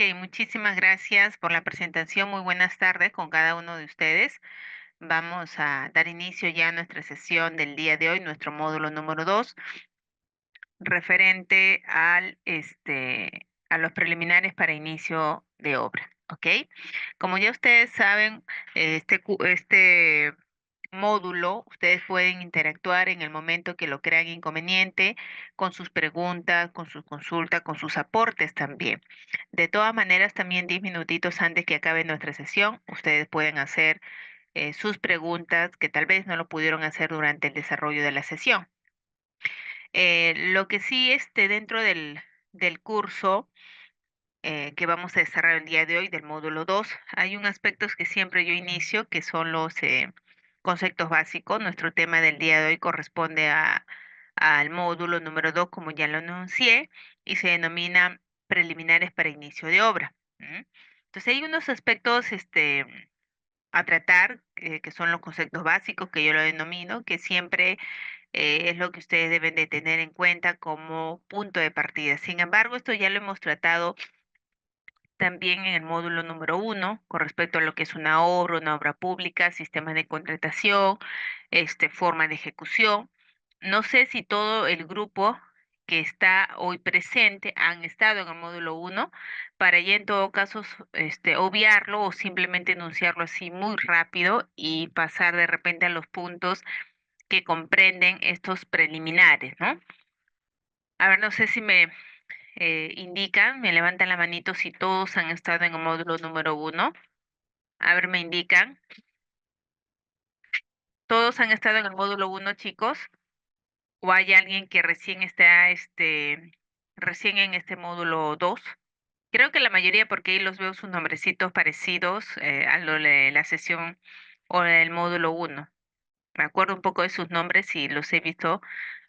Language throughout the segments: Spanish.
Ok, muchísimas gracias por la presentación. Muy buenas tardes con cada uno de ustedes. Vamos a dar inicio ya a nuestra sesión del día de hoy, nuestro módulo número 2, referente a los preliminares para inicio de obra. ¿Ok? Como ya ustedes saben, este módulo, ustedes pueden interactuar en el momento que lo crean inconveniente, con sus preguntas, con sus consultas, con sus aportes también. De todas maneras, también 10 minutitos antes que acabe nuestra sesión, ustedes pueden hacer sus preguntas que tal vez no lo pudieron hacer durante el desarrollo de la sesión. Lo que sí, dentro del curso que vamos a desarrollar el día de hoy, del módulo 2, hay un aspecto que siempre yo inicio, que son los conceptos básicos. Nuestro tema del día de hoy corresponde al módulo número 2, como ya lo anuncié, y se denomina preliminares para inicio de obra. ¿M? Entonces hay unos aspectos a tratar, que son los conceptos básicos, que yo lo denomino, que siempre es lo que ustedes deben de tener en cuenta como punto de partida. Sin embargo, esto ya lo hemos tratado también en el módulo número 1, con respecto a lo que es una obra pública, sistemas de contratación, forma de ejecución. No sé si todo el grupo que está hoy presente han estado en el módulo 1, para ya en todo caso obviarlo o simplemente enunciarlo así muy rápido y pasar de repente a los puntos que comprenden estos preliminares, ¿no? A ver, no sé si me indican, me levantan la manito si todos han estado en el módulo número 1. A ver, me indican. ¿Todos han estado en el módulo 1, chicos? ¿O hay alguien que recién está, recién en este módulo 2? Creo que la mayoría, porque ahí los veo sus nombrecitos parecidos a lo de la sesión o del módulo 1. Me acuerdo un poco de sus nombres y los he visto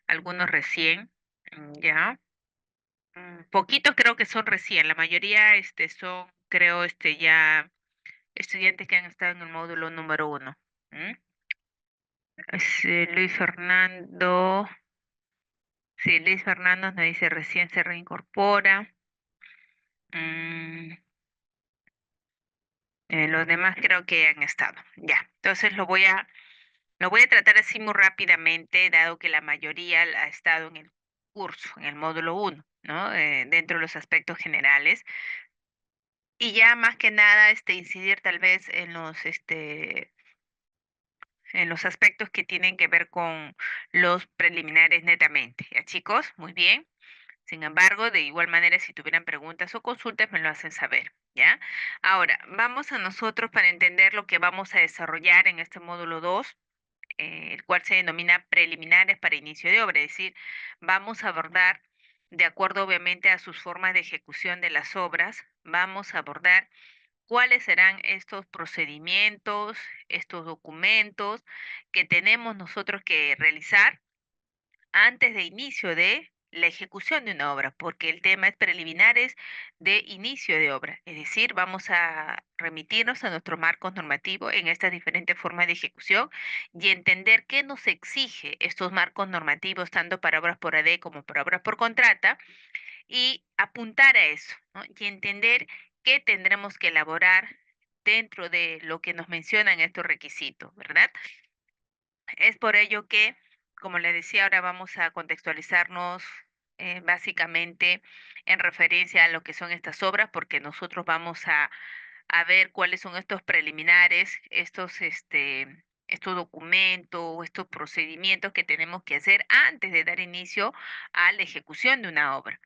algunos recién. Ya. Poquitos creo que son recién. La mayoría son, creo, ya estudiantes que han estado en el módulo número 1. Luis Fernando. Sí, Luis Fernando nos dice recién se reincorpora. Mm, los demás creo que han estado. Ya. Entonces lo voy a tratar así muy rápidamente, dado que la mayoría ha estado en el curso, en el módulo 1, ¿no? Dentro de los aspectos generales. Y ya más que nada, incidir tal vez en los aspectos que tienen que ver con los preliminares netamente. ¿Ya, chicos? Muy bien. Sin embargo, de igual manera, si tuvieran preguntas o consultas, me lo hacen saber, ¿ya? Ahora, vamos a nosotros para entender lo que vamos a desarrollar en este módulo 2, el cual se denomina preliminares para inicio de obra, es decir, vamos a abordar, de acuerdo obviamente a sus formas de ejecución de las obras, vamos a abordar cuáles serán estos procedimientos, estos documentos que tenemos nosotros que realizar antes de inicio de la ejecución de una obra, porque el tema es preliminares de inicio de obra, es decir, vamos a remitirnos a nuestro marco normativo en estas diferentes formas de ejecución y entender qué nos exige estos marcos normativos, tanto para obras por AD como para obras por contrata, y apuntar a eso, ¿no? Y entender qué tendremos que elaborar dentro de lo que nos mencionan estos requisitos, ¿verdad? Es por ello que, como le decía, ahora vamos a contextualizarnos básicamente en referencia a lo que son estas obras, porque nosotros vamos a ver cuáles son estos preliminares, estos documentos, estos procedimientos que tenemos que hacer antes de dar inicio a la ejecución de una obra.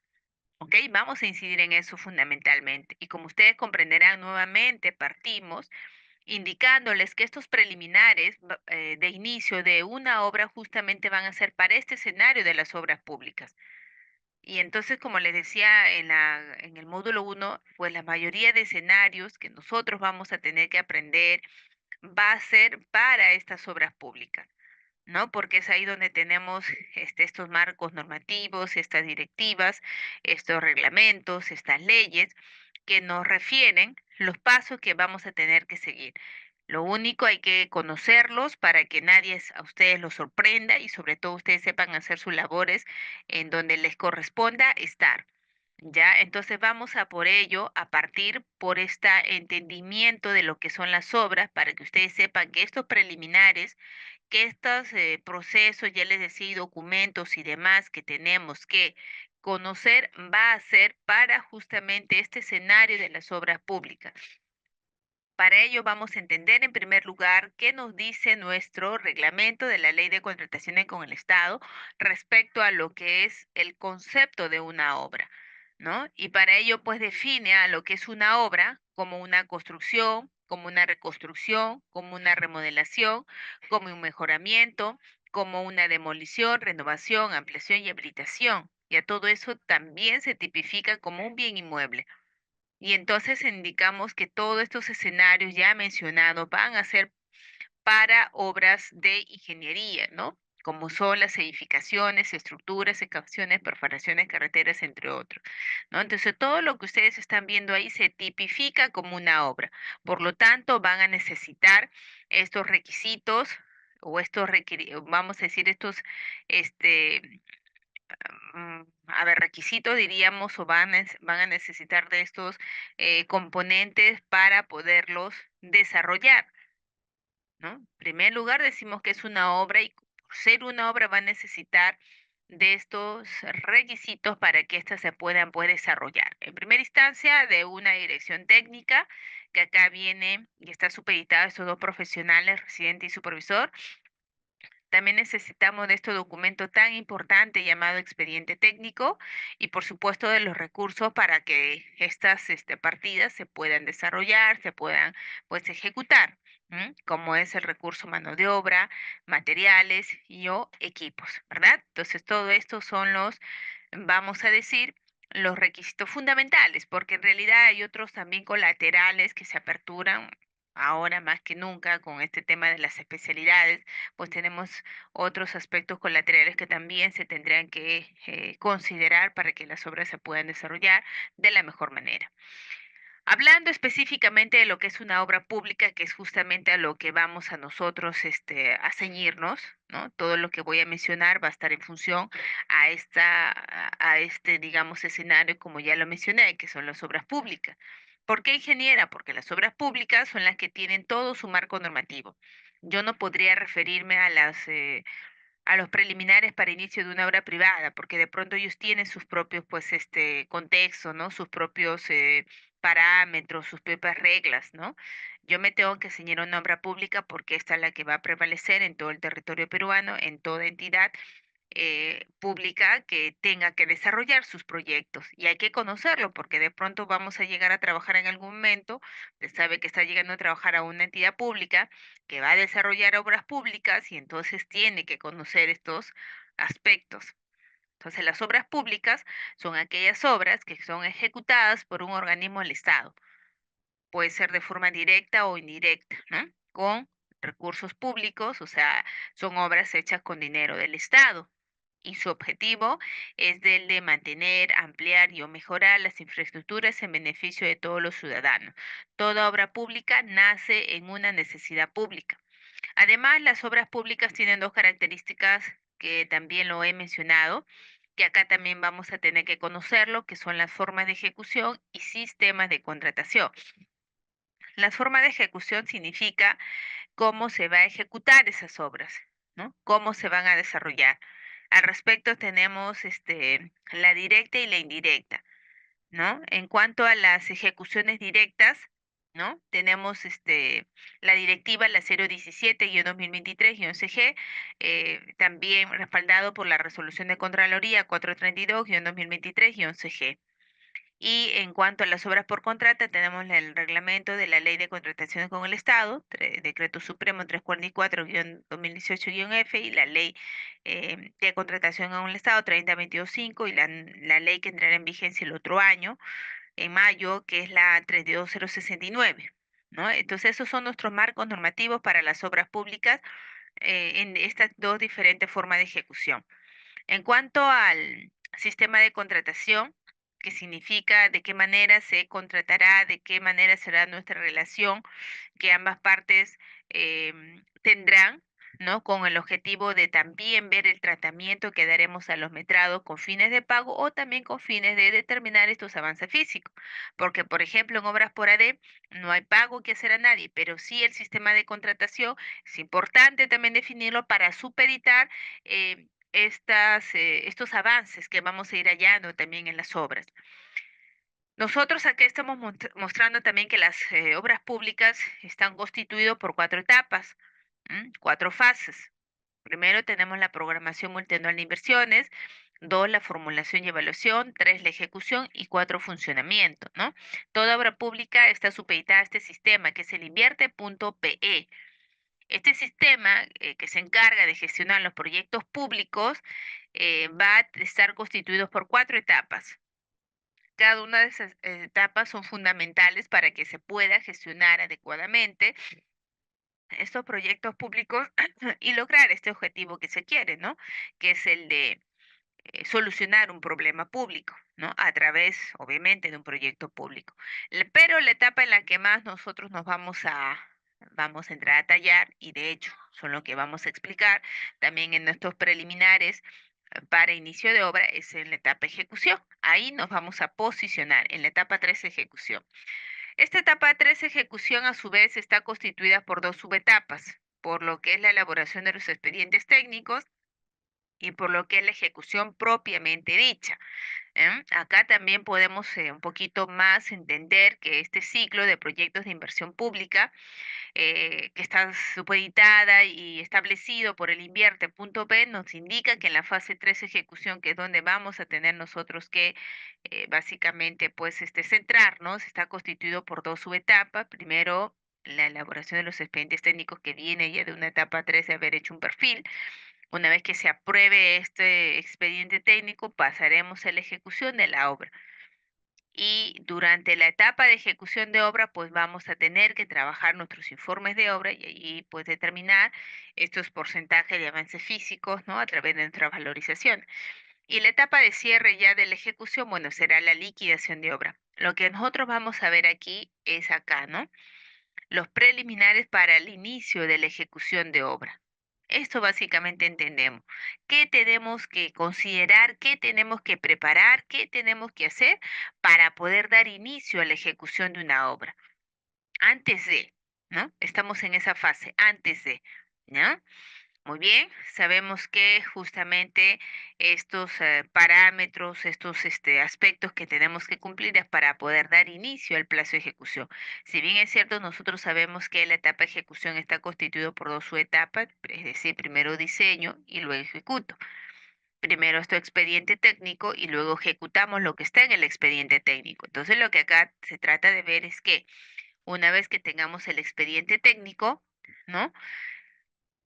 ¿Ok? Vamos a incidir en eso fundamentalmente. Y como ustedes comprenderán, nuevamente partimos indicándoles que estos preliminares de inicio de una obra justamente van a ser para este escenario de las obras públicas. Y entonces, como les decía en el módulo 1, pues la mayoría de escenarios que nosotros vamos a tener que aprender va a ser para estas obras públicas, ¿no? Porque es ahí donde tenemos estos marcos normativos, estas directivas, estos reglamentos, estas leyes que nos refieren los pasos que vamos a tener que seguir. Lo único hay que conocerlos para que nadie a ustedes los sorprenda y sobre todo ustedes sepan hacer sus labores en donde les corresponda estar. ¿Ya? Entonces vamos a por ello, a partir por este entendimiento de lo que son las obras, para que ustedes sepan que estos preliminares, que estos procesos, ya les decía, y documentos y demás que tenemos que conocer, va a ser para justamente este escenario de las obras públicas. Para ello vamos a entender en primer lugar qué nos dice nuestro reglamento de la Ley de Contrataciones con el Estado respecto a lo que es el concepto de una obra, ¿no? Y para ello pues define a lo que es una obra como una construcción, como una reconstrucción, como una remodelación, como un mejoramiento, como una demolición, renovación, ampliación y habilitación. Y a todo eso también se tipifica como un bien inmueble. Y entonces indicamos que todos estos escenarios ya mencionados van a ser para obras de ingeniería, ¿no? Como son las edificaciones, estructuras, excavaciones, perforaciones, carreteras, entre otros, ¿no? Entonces, todo lo que ustedes están viendo ahí se tipifica como una obra. Por lo tanto, van a necesitar estos requisitos o vamos a decir, estos, este, a ver, requisitos diríamos, o van a necesitar de estos componentes para poderlos desarrollar, ¿no? En primer lugar, decimos que es una obra y por ser una obra va a necesitar de estos requisitos para que éstas se puedan pues, desarrollar. En primera instancia, de una dirección técnica, que acá viene y está supeditada a estos dos profesionales, residente y supervisor. También necesitamos de este documento tan importante llamado expediente técnico y por supuesto de los recursos para que estas partidas se puedan desarrollar, se puedan pues ejecutar, ¿m? Como es el recurso mano de obra, materiales y o equipos, ¿verdad? Entonces todo esto son los, vamos a decir, los requisitos fundamentales, porque en realidad hay otros también colaterales que se aperturan ahora más que nunca con este tema de las especialidades, pues tenemos otros aspectos colaterales que también se tendrían que considerar para que las obras se puedan desarrollar de la mejor manera. Hablando específicamente de lo que es una obra pública, que es justamente a lo que vamos a nosotros a ceñirnos, ¿no? Todo lo que voy a mencionar va a estar en función a este, digamos, escenario, como ya lo mencioné, que son las obras públicas. ¿Por qué ingeniera? Porque las obras públicas son las que tienen todo su marco normativo. Yo no podría referirme a los preliminares para inicio de una obra privada, porque de pronto ellos tienen sus propios, pues, contextos, ¿no? Sus propios parámetros, sus propias reglas, ¿no? Yo me tengo que ceñir a una obra pública porque esta es la que va a prevalecer en todo el territorio peruano, en toda entidad pública que tenga que desarrollar sus proyectos. Y hay que conocerlo porque de pronto vamos a llegar a trabajar en algún momento, usted sabe que está llegando a trabajar a una entidad pública que va a desarrollar obras públicas y entonces tiene que conocer estos aspectos. Entonces, las obras públicas son aquellas obras que son ejecutadas por un organismo del Estado. Puede ser de forma directa o indirecta, ¿no? Con recursos públicos, o sea, son obras hechas con dinero del Estado. Y su objetivo es el de mantener, ampliar y o mejorar las infraestructuras en beneficio de todos los ciudadanos. Toda obra pública nace en una necesidad pública. Además, las obras públicas tienen dos características que también lo he mencionado, que acá también vamos a tener que conocerlo, que son las formas de ejecución y sistemas de contratación. Las formas de ejecución significa cómo se va a ejecutar esas obras, ¿no? Cómo se van a desarrollar. Al respecto tenemos la directa y la indirecta, ¿no? En cuanto a las ejecuciones directas, ¿no? Tenemos la directiva, la 017-2023-CG, también respaldado por la resolución de Contraloría 432-2023-CG. Y en cuanto a las obras por contrata, tenemos el reglamento de la Ley de Contrataciones con el Estado, Decreto Supremo 344-2018-F y la Ley de Contratación con el Estado 3022-5 y la ley que entrará en vigencia el otro año, en mayo, que es la 32069. ¿No? Entonces, esos son nuestros marcos normativos para las obras públicas en estas dos diferentes formas de ejecución. En cuanto al sistema de contratación, que significa de qué manera se contratará, de qué manera será nuestra relación, que ambas partes tendrán. ¿no? Con el objetivo de también ver el tratamiento que daremos a los metrados con fines de pago o también con fines de determinar estos avances físicos. Porque, por ejemplo, en obras por AD no hay pago que hacer a nadie, pero sí el sistema de contratación es importante también definirlo para supeditar estos avances que vamos a ir hallando también en las obras. Nosotros aquí estamos mostrando también que las obras públicas están constituidas por cuatro etapas, cuatro fases. Primero tenemos la programación multianual de inversiones, dos, la formulación y evaluación, tres, la ejecución y cuatro, funcionamiento, ¿no? Toda obra pública está supeditada a este sistema que es el invierte.pe. Este sistema que se encarga de gestionar los proyectos públicos va a estar constituido por cuatro etapas. Cada una de esas etapas son fundamentales para que se pueda gestionar adecuadamente estos proyectos públicos y lograr este objetivo que se quiere, ¿no? Que es el de solucionar un problema público, ¿no? A través, obviamente, de un proyecto público. Pero la etapa en la que más nosotros vamos a entrar a tallar, y de hecho son lo que vamos a explicar también en nuestros preliminares para inicio de obra, es en la etapa ejecución. Ahí nos vamos a posicionar en la etapa 3 ejecución. Esta etapa 3 ejecución a su vez está constituida por dos subetapas, por lo que es la elaboración de los expedientes técnicos y por lo que es la ejecución propiamente dicha. Acá también podemos un poquito más entender que este ciclo de proyectos de inversión pública que está supeditada y establecido por el invierte.p nos indica que en la fase 3 ejecución, que es donde vamos a tener nosotros que básicamente pues centrarnos, está constituido por dos subetapas. Primero, la elaboración de los expedientes técnicos que viene ya de una etapa 3 de haber hecho un perfil. Una vez que se apruebe este expediente técnico, pasaremos a la ejecución de la obra. Y durante la etapa de ejecución de obra, pues vamos a tener que trabajar nuestros informes de obra y ahí pues determinar estos porcentajes de avances físicos, ¿no? A través de nuestra valorización. Y la etapa de cierre ya de la ejecución, bueno, será la liquidación de obra. Lo que nosotros vamos a ver aquí es acá, ¿no? Los preliminares para el inicio de la ejecución de obra. Esto básicamente entendemos. ¿Qué tenemos que considerar? ¿Qué tenemos que preparar? ¿Qué tenemos que hacer para poder dar inicio a la ejecución de una obra? Antes de, ¿no? Estamos en esa fase, antes de, ¿no? Muy bien, sabemos que justamente estos parámetros, estos aspectos que tenemos que cumplir es para poder dar inicio al plazo de ejecución. Si bien es cierto, nosotros sabemos que la etapa de ejecución está constituida por dos subetapas, es decir, primero diseño y luego ejecuto. Primero esto expediente técnico y luego ejecutamos lo que está en el expediente técnico. Entonces lo que acá se trata de ver es que una vez que tengamos el expediente técnico, ¿no?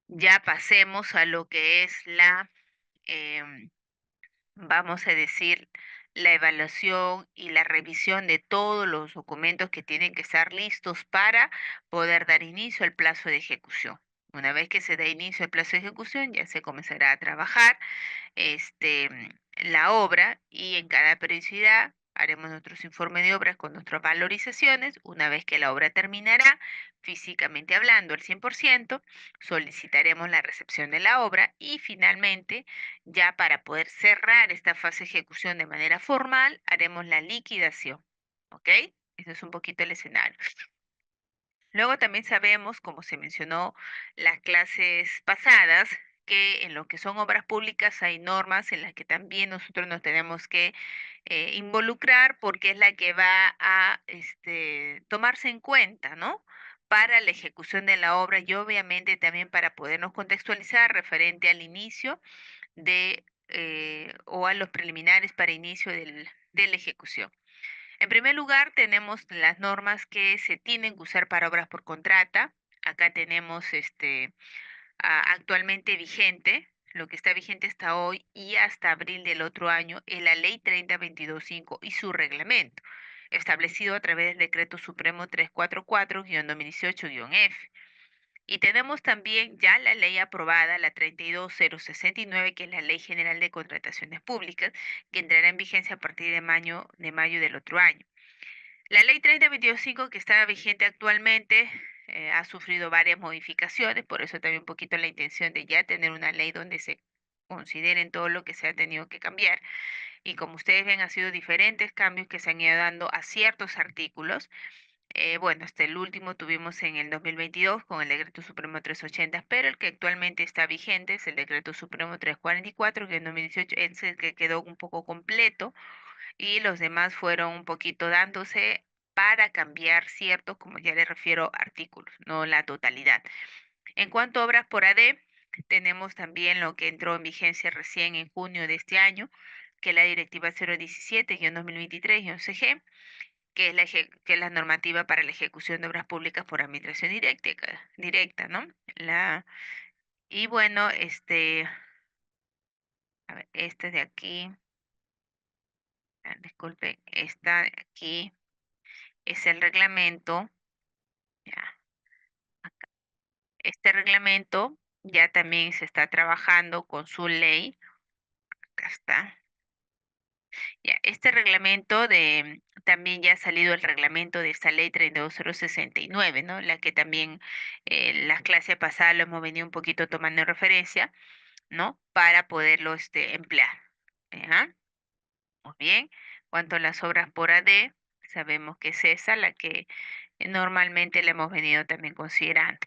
Ya pasemos a lo que es em, vamos a decir, la evaluación y la revisión de todos los documentos que tienen que estar listos para poder dar inicio al plazo de ejecución. Una vez que se da inicio al plazo de ejecución, ya se comenzará a trabajar la obra y en cada periodicidad haremos nuestros informes de obras con nuestras valorizaciones. Una vez que la obra terminará, físicamente hablando, al 100%, solicitaremos la recepción de la obra y finalmente, ya para poder cerrar esta fase de ejecución de manera formal, haremos la liquidación. ¿Ok? Ese es un poquito el escenario. Luego también sabemos, como se mencionó las clases pasadas, que en lo que son obras públicas hay normas en las que también nosotros nos tenemos que involucrar porque es la que va a tomarse en cuenta, ¿no? Para la ejecución de la obra y obviamente también para podernos contextualizar referente al inicio o a los preliminares para inicio de la ejecución. En primer lugar, tenemos las normas que se tienen que usar para obras por contrata. Acá tenemos actualmente vigente, lo que está vigente hasta hoy y hasta abril del otro año, es la Ley 30.22.5 y su reglamento, establecido a través del Decreto Supremo 344-2018-F. Y tenemos también ya la ley aprobada, la 32069, que es la Ley General de Contrataciones Públicas, que entrará en vigencia a partir de mayo del otro año. La ley 30.22.5 que está vigente actualmente ha sufrido varias modificaciones, por eso también un poquito la intención de ya tener una ley donde se consideren todo lo que se ha tenido que cambiar. Y como ustedes ven, ha sido diferentes cambios que se han ido dando a ciertos artículos. Bueno, hasta el último tuvimos en el 2022 con el Decreto Supremo 380, pero el que actualmente está vigente es el Decreto Supremo 344, que en 2018 es el que quedó un poco completo y los demás fueron un poquito dándose para cambiar ciertos, como ya les refiero, artículos, no la totalidad. En cuanto a obras por AD, tenemos también lo que entró en vigencia recién en junio de este año, que es la Directiva 017-2023-CG, que es que es la normativa para la ejecución de obras públicas por administración directa, ¿no? Y bueno, a ver, este de aquí, disculpe, esta de aquí es el reglamento, ya. Este reglamento ya también se está trabajando con su ley, acá está. Ya, este reglamento también ya ha salido el reglamento de esta ley 32069, ¿no? La que también las clases pasadas lo hemos venido un poquito tomando en referencia, ¿no? Para poderlo emplear. ¿Ya? Muy bien. Cuanto a las obras por AD, sabemos que es esa la que normalmente la hemos venido también considerando.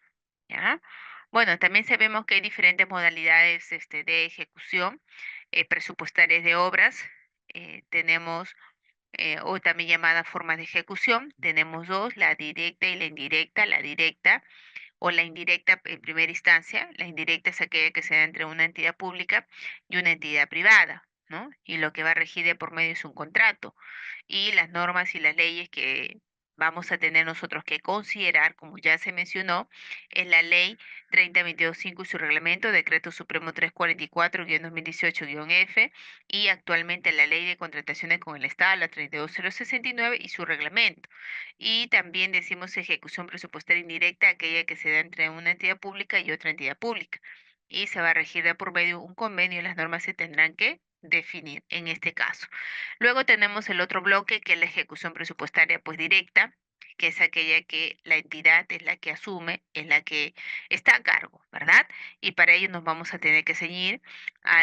¿Ya? Bueno, también sabemos que hay diferentes modalidades de ejecución presupuestarias de obras. Tenemos o también llamadas formas de ejecución. Tenemos dos, la directa y la indirecta. La directa o la indirecta en primera instancia. La indirecta es aquella que se da entre una entidad pública y una entidad privada, ¿no? Y lo que va a regir de por medio es un contrato. Y las normas y las leyes que vamos a tener nosotros que considerar, como ya se mencionó, es la ley 30225 y su reglamento, Decreto Supremo 344-2018-F, y actualmente la ley de contrataciones con el Estado, la 32069 y su reglamento. Y también decimos ejecución presupuestaria indirecta, aquella que se da entre una entidad pública y otra entidad pública. Y se va a regir de por medio un convenio y las normas se tendrán que definir en este caso. Luego tenemos el otro bloque que es la ejecución presupuestaria pues directa, que es aquella que la entidad es la que asume, es la que está a cargo, ¿verdad? Y para ello nos vamos a tener que ceñir a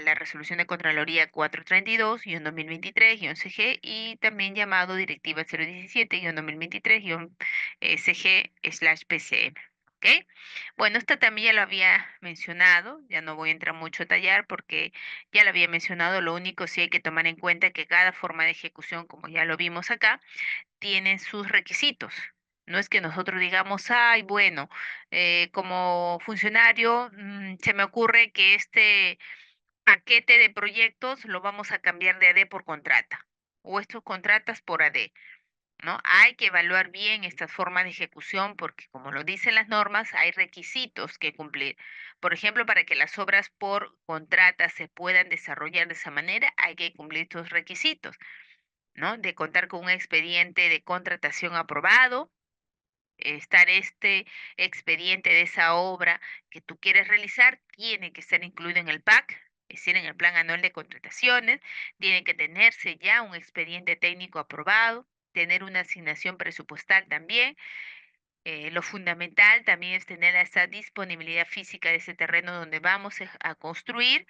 la resolución de Contraloría 432-2023-CG y también llamado Directiva 017-2023-CG/PCM. ¿Ok? Bueno, esta también ya lo había mencionado, ya no voy a entrar mucho a tallar porque ya lo había mencionado, lo único sí hay que tomar en cuenta que cada forma de ejecución, como ya lo vimos acá, tiene sus requisitos. No es que nosotros digamos, ay, bueno, como funcionario, se me ocurre que este paquete de proyectos lo vamos a cambiar de AD por contrata o estos contratas por AD. ¿No? Hay que evaluar bien estas formas de ejecución porque, como lo dicen las normas, hay requisitos que cumplir. Por ejemplo, para que las obras por contrata se puedan desarrollar de esa manera, hay que cumplir estos requisitos, ¿no? De contar con un expediente de contratación aprobado, estar este expediente de esa obra que tú quieres realizar, tiene que estar incluido en el PAC. Es decir, en el Plan Anual de Contrataciones, tiene que tenerse ya un expediente técnico aprobado, tener una asignación presupuestal también. Lo fundamental también es tener esa disponibilidad física de ese terreno donde vamos a construir,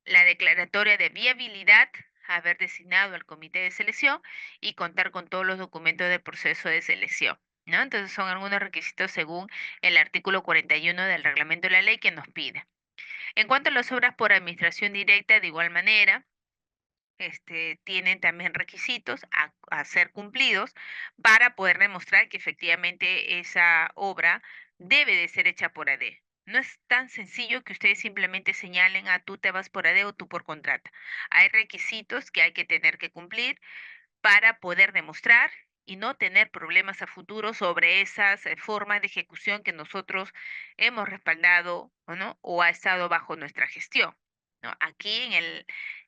la declaratoria de viabilidad, haber designado al comité de selección y contar con todos los documentos del proceso de selección, ¿no? Entonces son algunos requisitos según el artículo 41 del reglamento de la ley que nos pide. En cuanto a las obras por administración directa, de igual manera, tienen también requisitos a ser cumplidos para poder demostrar que efectivamente esa obra debe de ser hecha por AD. No es tan sencillo que ustedes simplemente señalen a tú te vas por AD o tú por contrata. Hay requisitos que hay que tener que cumplir para poder demostrar y no tener problemas a futuro sobre esas formas de ejecución que nosotros hemos respaldado o no o ha estado bajo nuestra gestión. ¿No? Aquí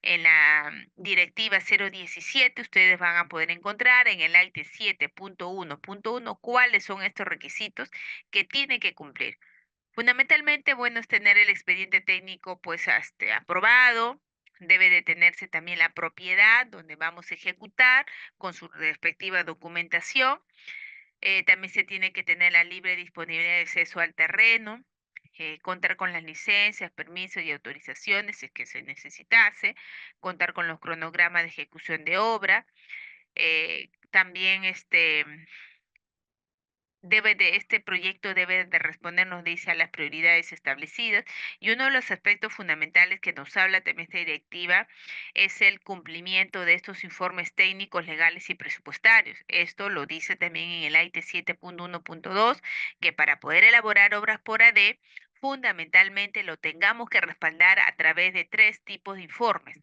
en la directiva 017 ustedes van a poder encontrar en el AITE 7.1.1 cuáles son estos requisitos que tiene que cumplir. Fundamentalmente, bueno, es tener el expediente técnico pues aprobado, debe de tenerse también la propiedad donde vamos a ejecutar con su respectiva documentación, También se tiene que tener la libre disponibilidad de acceso al terreno, contar con las licencias, permisos y autorizaciones si es que se necesitase, contar con los cronogramas de ejecución de obra. También este proyecto debe de responder, nos dice, a las prioridades establecidas. Y uno de los aspectos fundamentales que nos habla también esta directiva es el cumplimiento de estos informes técnicos, legales y presupuestarios. Esto lo dice también en el AITE 7.1.2, que para poder elaborar obras por AD, fundamentalmente lo tengamos que respaldar a través de tres tipos de informes: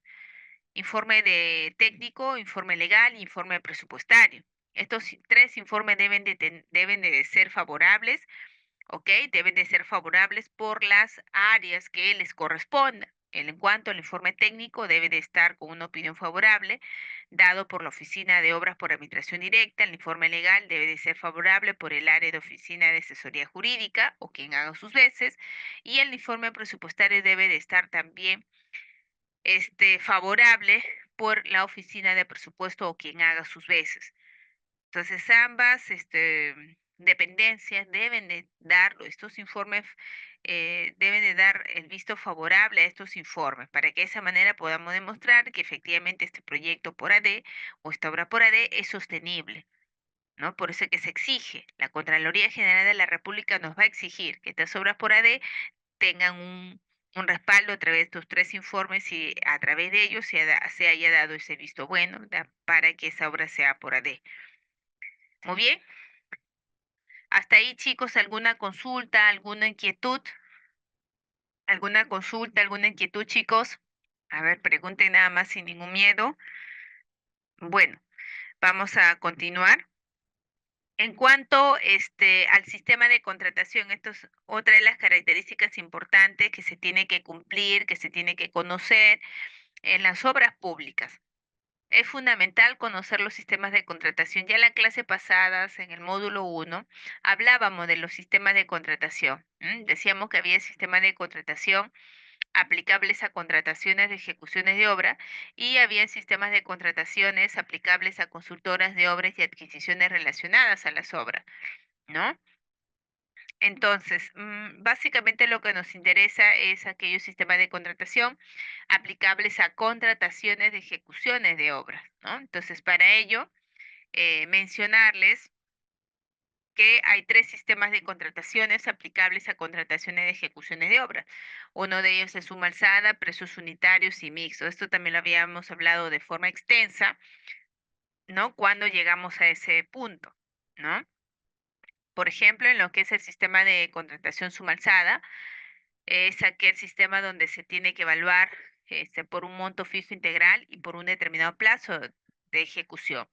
informe de técnico, informe legal y informe presupuestario. Estos tres informes deben de ser favorables, ¿ok? Deben de ser favorables por las áreas que les correspondan. En cuanto al informe técnico, debe de estar con una opinión favorable, dado por la Oficina de Obras por Administración Directa. El informe legal debe de ser favorable por el área de Oficina de Asesoría Jurídica o quien haga sus veces. Y el informe presupuestario debe de estar también favorable por la oficina de presupuesto o quien haga sus veces. Entonces, ambas dependencias deben de dar estos informes, deben de dar el visto favorable a estos informes para que de esa manera podamos demostrar que efectivamente este proyecto por AD o esta obra por AD es sostenible, ¿no? Por eso es que se exige. La Contraloría General de la República nos va a exigir que estas obras por AD tengan un respaldo a través de estos tres informes y a través de ellos se haya dado ese visto bueno para que esa obra sea por AD. Muy bien, hasta ahí, chicos, ¿alguna consulta, alguna inquietud? ¿Alguna consulta, alguna inquietud, chicos? A ver, pregunten nada más sin ningún miedo. Bueno, vamos a continuar. En cuanto al sistema de contratación, esto es otra de las características importantes que se tiene que cumplir, que se tiene que conocer en las obras públicas. Es fundamental conocer los sistemas de contratación. Ya en la clase pasada, en el módulo 1, hablábamos de los sistemas de contratación. Decíamos que había sistemas de contratación aplicables a contrataciones de ejecuciones de obra y había sistemas de contrataciones aplicables a consultoras de obras y adquisiciones relacionadas a las obras, ¿no? Entonces, básicamente lo que nos interesa es aquellos sistemas de contratación aplicables a contrataciones de ejecuciones de obras, ¿no? Entonces, para ello, mencionarles que hay tres sistemas de contrataciones aplicables a contrataciones de ejecuciones de obras. Uno de ellos es suma alzada, precios unitarios y mixto. Esto también lo habíamos hablado de forma extensa, ¿no? Cuando llegamos a ese punto, ¿no? Por ejemplo, en lo que es el sistema de contratación suma alzada, es aquel sistema donde se tiene que evaluar por un monto fijo integral y por un determinado plazo de ejecución.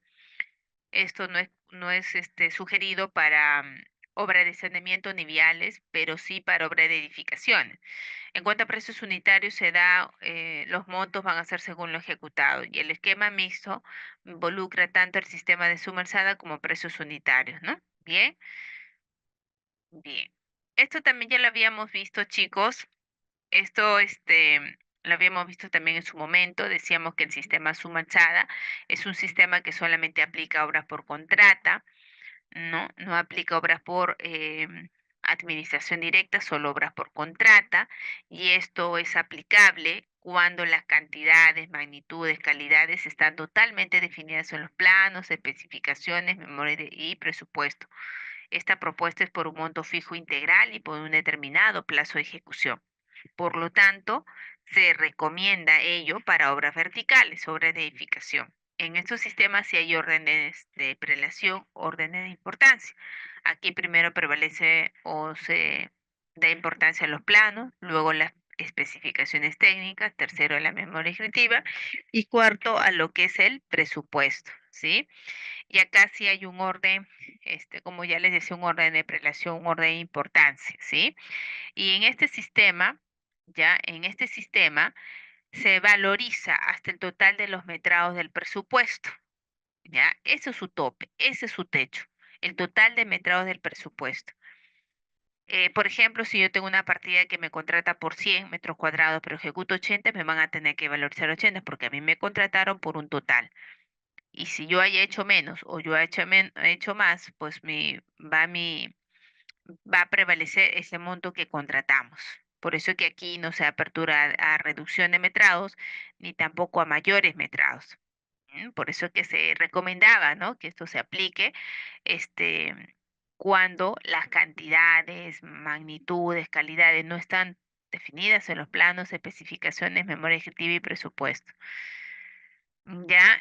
Esto no es sugerido para obra de saneamiento ni viales, pero sí para obra de edificaciones. En cuanto a precios unitarios, los montos van a ser según lo ejecutado y el esquema mixto involucra tanto el sistema de suma alzada como precios unitarios, ¿no? Bien, bien. Esto también ya lo habíamos visto, chicos. Esto, lo habíamos visto también en su momento. Decíamos que el sistema suma alzada es un sistema que solamente aplica obras por contrata, no aplica obras por administración directa, solo obras por contrata, y esto es aplicable cuando las cantidades, magnitudes, calidades están totalmente definidas en los planos, especificaciones, memoria y presupuesto. Esta propuesta es por un monto fijo integral y por un determinado plazo de ejecución. Por lo tanto, se recomienda ello para obras verticales, obras de edificación. En estos sistemas sí hay órdenes de prelación, órdenes de importancia. Aquí primero prevalece o se da importancia a los planos, luego las especificaciones técnicas, tercero a la memoria descriptiva y cuarto a lo que es el presupuesto, ¿sí? Y acá sí hay un orden, como ya les decía, un orden de prelación, un orden de importancia, ¿sí? Y en este sistema se valoriza hasta el total de los metrados del presupuesto, ¿ya? Ese es su tope, ese es su techo, el total de metrados del presupuesto. Por ejemplo, si yo tengo una partida que me contrata por 100 metros cuadrados, pero ejecuto 80, me van a tener que valorizar 80 porque a mí me contrataron por un total. Y si yo haya hecho menos o yo haya hecho más, pues va a prevalecer ese monto que contratamos. Por eso que aquí no se apertura a reducción de metrados ni tampoco a mayores metrados. Por eso que se recomendaba, ¿no? Que esto se aplique, cuando las cantidades, magnitudes, calidades no están definidas en los planos, especificaciones, memoria ejecutiva y presupuesto. Ya,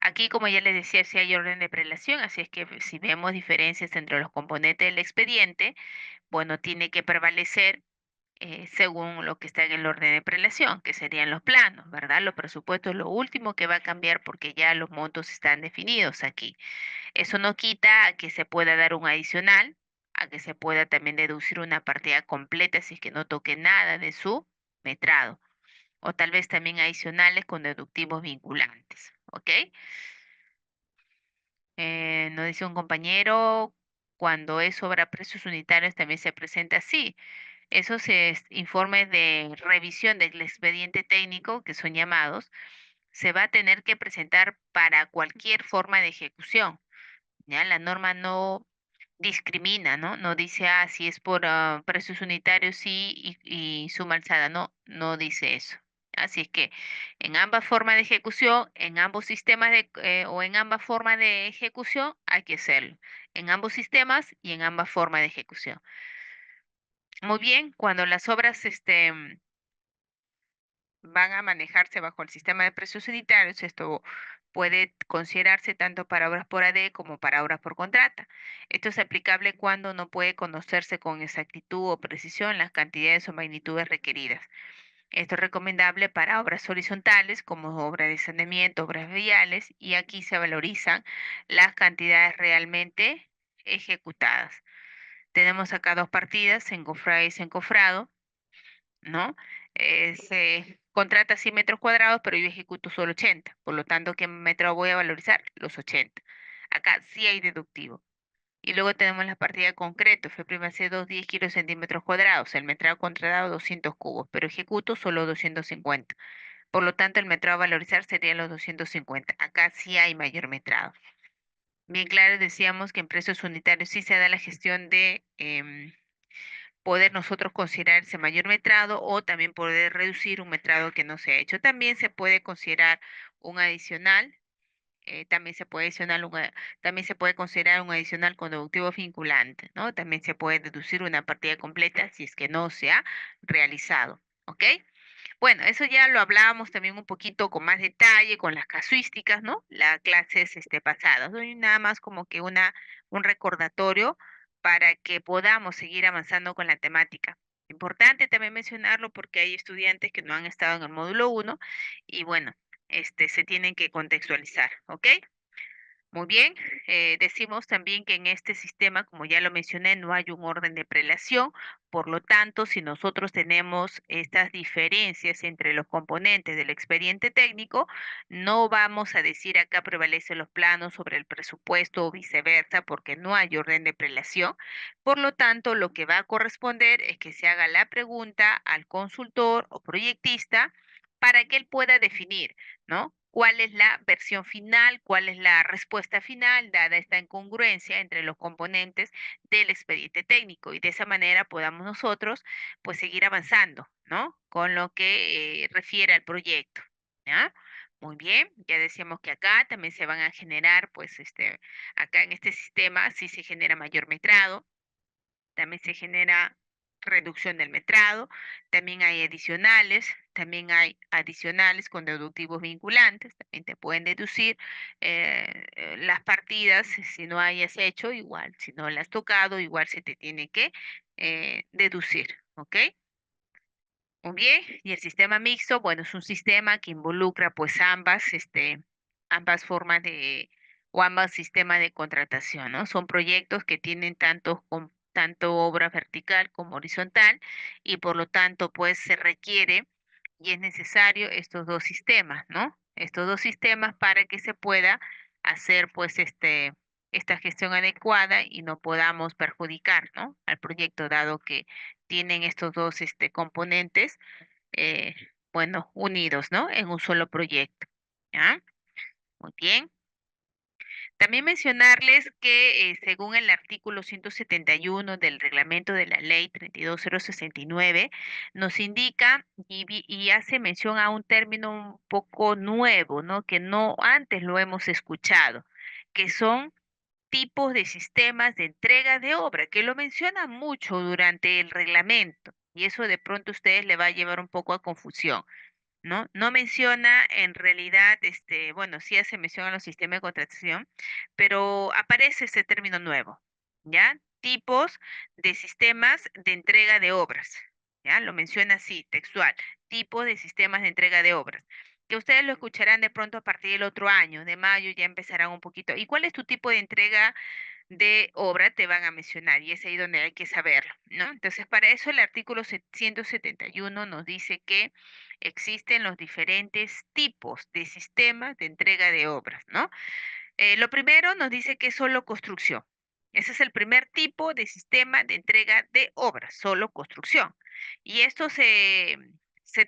aquí, como ya les decía, sí hay orden de prelación, así es que si vemos diferencias entre los componentes del expediente, bueno, tiene que prevalecer según lo que está en el orden de prelación, que serían los planos, ¿verdad? Los presupuestos es lo último que va a cambiar porque ya los montos están definidos aquí. Eso no quita a que se pueda dar un adicional, a que se pueda también deducir una partida completa si es que no toque nada de su metrado, o tal vez también adicionales con deductivos vinculantes, ¿ok? Nos dice un compañero, cuando es sobre precios unitarios también se presenta así. Esos informes de revisión del expediente técnico, que son llamados, se va a tener que presentar para cualquier forma de ejecución. ¿Ya? La norma no discrimina, ¿no? No dice, ah, si es por precios unitarios, sí, y suma alzada. No, no dice eso. Así es que en ambas formas de ejecución, en ambos sistemas o en ambas formas de ejecución, hay que hacerlo. En ambos sistemas y en ambas formas de ejecución. Muy bien, cuando las obras, van a manejarse bajo el sistema de precios unitarios. Esto puede considerarse tanto para obras por AD como para obras por contrata. Esto es aplicable cuando no puede conocerse con exactitud o precisión las cantidades o magnitudes requeridas. Esto es recomendable para obras horizontales como obras de saneamiento, obras viales, y aquí se valorizan las cantidades realmente ejecutadas. Tenemos acá dos partidas, encofrado y desencofrado, ¿no? Se contrata 100 metros cuadrados, pero yo ejecuto solo 80. Por lo tanto, ¿qué metro voy a valorizar? Los 80. Acá sí hay deductivo. Y luego tenemos la partida de concreto. F' c 2, 10 kilos centímetros cuadrados. El metrado contratado 200 cubos, pero ejecuto solo 250. Por lo tanto, el metrado a valorizar serían los 250. Acá sí hay mayor metrado. Bien claro, decíamos que en precios unitarios sí se da la gestión de poder nosotros considerar ese mayor metrado o también poder reducir un metrado que no se ha hecho. También se puede considerar un adicional, también se puede considerar un adicional conductivo vinculante, ¿no? También se puede deducir una partida completa si es que no se ha realizado, ¿ok? Bueno, eso ya lo hablábamos también un poquito con más detalle, con las casuísticas, ¿no? Las clases pasadas. Hoy nada más como que un recordatorio para que podamos seguir avanzando con la temática. Importante también mencionarlo porque hay estudiantes que no han estado en el módulo uno y bueno, se tienen que contextualizar, ¿ok? Muy bien, decimos también que en este sistema, como ya lo mencioné, no hay un orden de prelación, por lo tanto, si nosotros tenemos estas diferencias entre los componentes del expediente técnico, no vamos a decir acá prevalecen los planos sobre el presupuesto o viceversa, porque no hay orden de prelación. Por lo tanto, lo que va a corresponder es que se haga la pregunta al consultor o proyectista para que él pueda definir, ¿no? ¿Cuál es la versión final? ¿Cuál es la respuesta final dada esta incongruencia entre los componentes del expediente técnico? Y de esa manera podamos nosotros pues seguir avanzando, ¿no? Con lo que refiere al proyecto, ¿ya? Muy bien, ya decíamos que acá también se van a generar, pues, acá en este sistema sí se genera mayor metrado, también se genera reducción del metrado, también hay adicionales con deductivos vinculantes, también te pueden deducir las partidas si no hayas hecho, igual, si no las has tocado, igual se te tiene que deducir, ¿ok? Muy bien, y el sistema mixto, bueno, es un sistema que involucra pues ambas formas o ambos sistemas de contratación, ¿no? Son proyectos que tienen tanto obra vertical como horizontal y por lo tanto pues se requiere y es necesario estos dos sistemas, ¿no? Estos dos sistemas para que se pueda hacer pues esta gestión adecuada y no podamos perjudicar, ¿no? Al proyecto dado que tienen estos dos componentes, eh, bueno, unidos, ¿no? En un solo proyecto. ¿Ya? Muy bien. También mencionarles que según el artículo 171 del reglamento de la ley 32069, nos indica y hace mención a un término un poco nuevo, ¿no? Que no antes lo hemos escuchado, que son tipos de sistemas de entrega de obra, que lo menciona mucho durante el reglamento. Y eso de pronto a ustedes le va a llevar un poco a confusión. ¿No? No menciona en realidad, bueno, sí hace mención a los sistemas de contratación, pero aparece este término nuevo, ¿ya? Tipos de sistemas de entrega de obras, ¿ya? Lo menciona así, textual, tipos de sistemas de entrega de obras, que ustedes lo escucharán de pronto a partir del otro año, de mayo ya empezarán un poquito. ¿Y cuál es tu tipo de entrega de obra? Te van a mencionar y es ahí donde hay que saberlo, ¿no? Entonces, para eso el artículo 171 nos dice que existen los diferentes tipos de sistemas de entrega de obras, ¿no? Lo primero nos dice que es solo construcción. Ese es el primer tipo de sistema de entrega de obras, solo construcción. Y esto se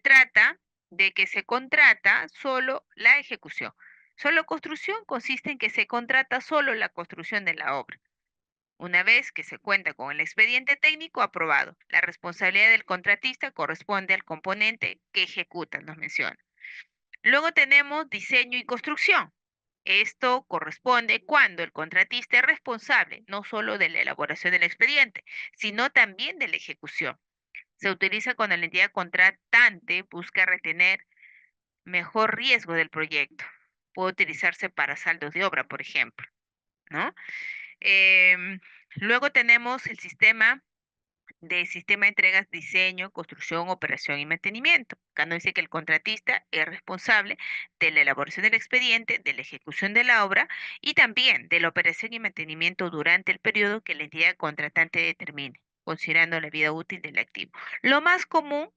trata de que se contrata solo la ejecución. Solo construcción consiste en que se contrata solo la construcción de la obra. Una vez que se cuenta con el expediente técnico aprobado, la responsabilidad del contratista corresponde al componente que ejecuta, nos menciona. Luego tenemos diseño y construcción. Esto corresponde cuando el contratista es responsable no solo de la elaboración del expediente, sino también de la ejecución. Se utiliza cuando la entidad contratante busca retener mejor riesgo del proyecto. Puede utilizarse para saldos de obra, por ejemplo, ¿no? Em, Luego tenemos el sistema de entregas, diseño, construcción, operación y mantenimiento. Acá nos dice que el contratista es responsable de la elaboración del expediente, de la ejecución de la obra y también de la operación y mantenimiento durante el periodo que la entidad contratante determine, considerando la vida útil del activo. Lo más común,